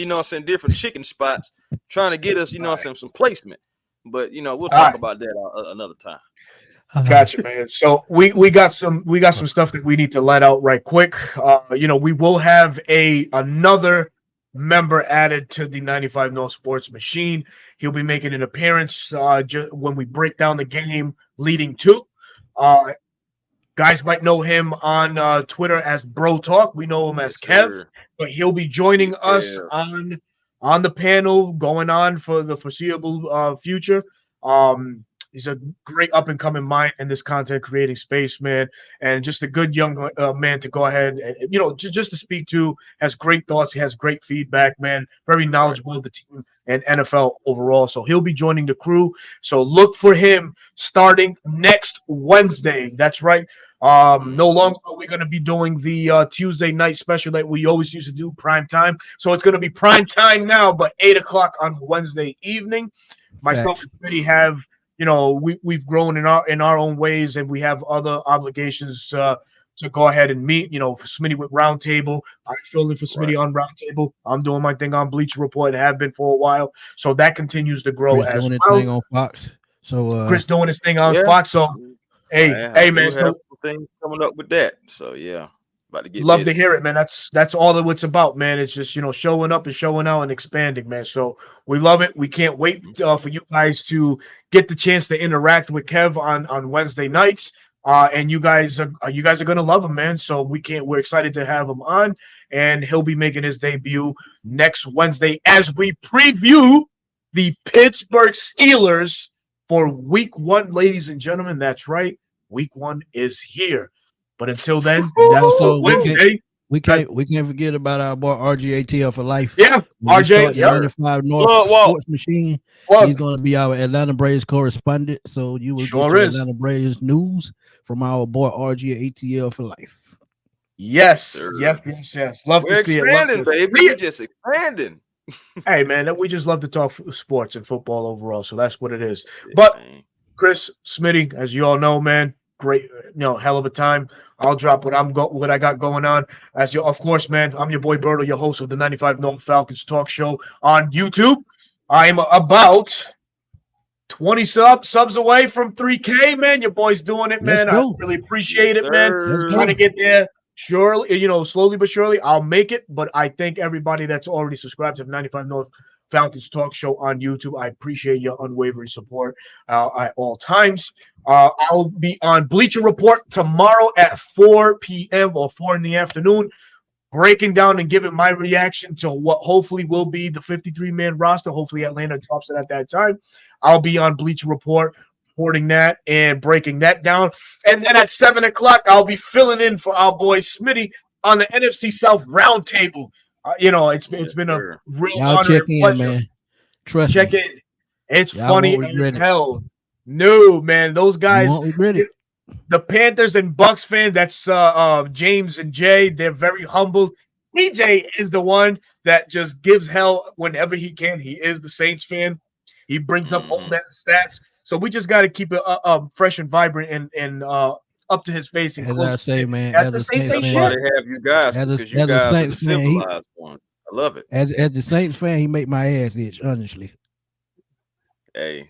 different chicken spots, trying to get us, some placement. But we'll talk about that another time. Gotcha, man. So we got some stuff that we need to let out right quick. We will have another member added to the 95 North Sports Machine. He'll be making an appearance when we break down the game leading to. Guys might know him on Twitter as Bro Talk. We know him as Kev, but he'll be joining us on the panel going on for the foreseeable future. He's a great up-and-coming mind in this content-creating space, man, and just a good young man to go ahead and, just to speak to. Has great thoughts. He has great feedback, man. Very knowledgeable of the team and NFL overall. So he'll be joining the crew. So look for him starting next Wednesday. That's right. No longer are we going to be doing the Tuesday night special that we always used to do, prime time. So it's going to be prime time now, but 8:00 on Wednesday evening. Myself and Smitty have – we've grown in our own ways, and we have other obligations to go ahead and meet. For Smitty with Roundtable, I fill in for Smitty on Roundtable. I'm doing my thing on Bleacher Report and have been for a while, so that continues to grow Chris as doing well. His thing on Fox. So Chris doing his thing on Fox. So hey, man, so things coming up with that. So yeah. Love to hear it, man. That's all that it's about, man. It's just showing up and showing out and expanding, man. So we love it. We can't wait for you guys to get the chance to interact with Kev on Wednesday nights. And you guys are gonna love him, man. So we're excited to have him on, and he'll be making his debut next Wednesday as we preview the Pittsburgh Steelers for Week 1, ladies and gentlemen. That's right, Week 1 is here. But until then, that's Wednesday. We can't forget about our boy RGATL for life. Yeah, RJ, 95 North Sports Machine. He's going to be our Atlanta Braves correspondent, so you will get your Atlanta Braves news from our boy RGATL for life. Yes. Love We're to see expanding, it. Baby. We're just expanding. Hey, man, we just love to talk sports and football overall, so that's what it is. But Chris, Smitty, as you all know, man, great, hell of a time. I'll drop what I got going on. Of course, man, I'm your boy Berto, your host of the 95 North Falcons talk show on YouTube. I'm about 20 subs away from 3K, man. Your boy's doing it, Let's man. I go. really appreciate Yes, it, man. Let's go. Trying to get there. Surely, slowly but surely, I'll make it. But I thank everybody that's already subscribed to the 95 North Falcons Talk Show on YouTube. I appreciate your unwavering support at all times. I'll be on Bleacher Report tomorrow at 4 p.m. or 4 in the afternoon, breaking down and giving my reaction to what hopefully will be the 53-man roster. Hopefully Atlanta drops it at that time. I'll be on Bleacher Report reporting that and breaking that down. And then at 7 o'clock, I'll be filling in for our boy Smitty on the NFC South Roundtable. It's been a real Y'all honor check and in, pleasure. man. Trust Check me. in. It's Y'all funny won't as regret it. hell. No, man, those You guys, won't regret it. the Panthers and Bucks fan, that's James and Jay. They're very humble. PJ is the one that just gives hell whenever he can. He is the Saints fan. He brings up all that stats. So we just got to keep it fresh and vibrant and up to his face and As close. I say, man, As as the a Saints Saints ain't That's fan, why shit. they have you guys, As a- because you as a guys are the Saints fan, he- civilized one. I love it. as the Saints fan, he make my ass itch, honestly. Hey,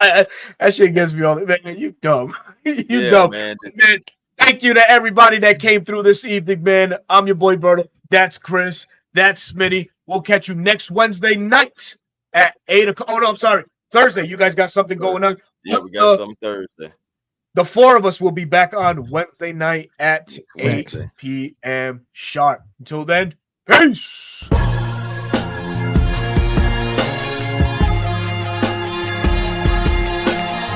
That shit gets me all the man. You dumb. You yeah, dumb. man. Man, thank you to everybody that came through this evening, man. I'm your boy Berta. That's Chris. That's Smitty. We'll catch you next Wednesday night at 8 o'clock. Oh, no, I'm sorry. Thursday. You guys got something going on? Yeah, we got something Thursday. The four of us will be back on Wednesday night at Facts. 8 p.m. sharp. Until then, peace.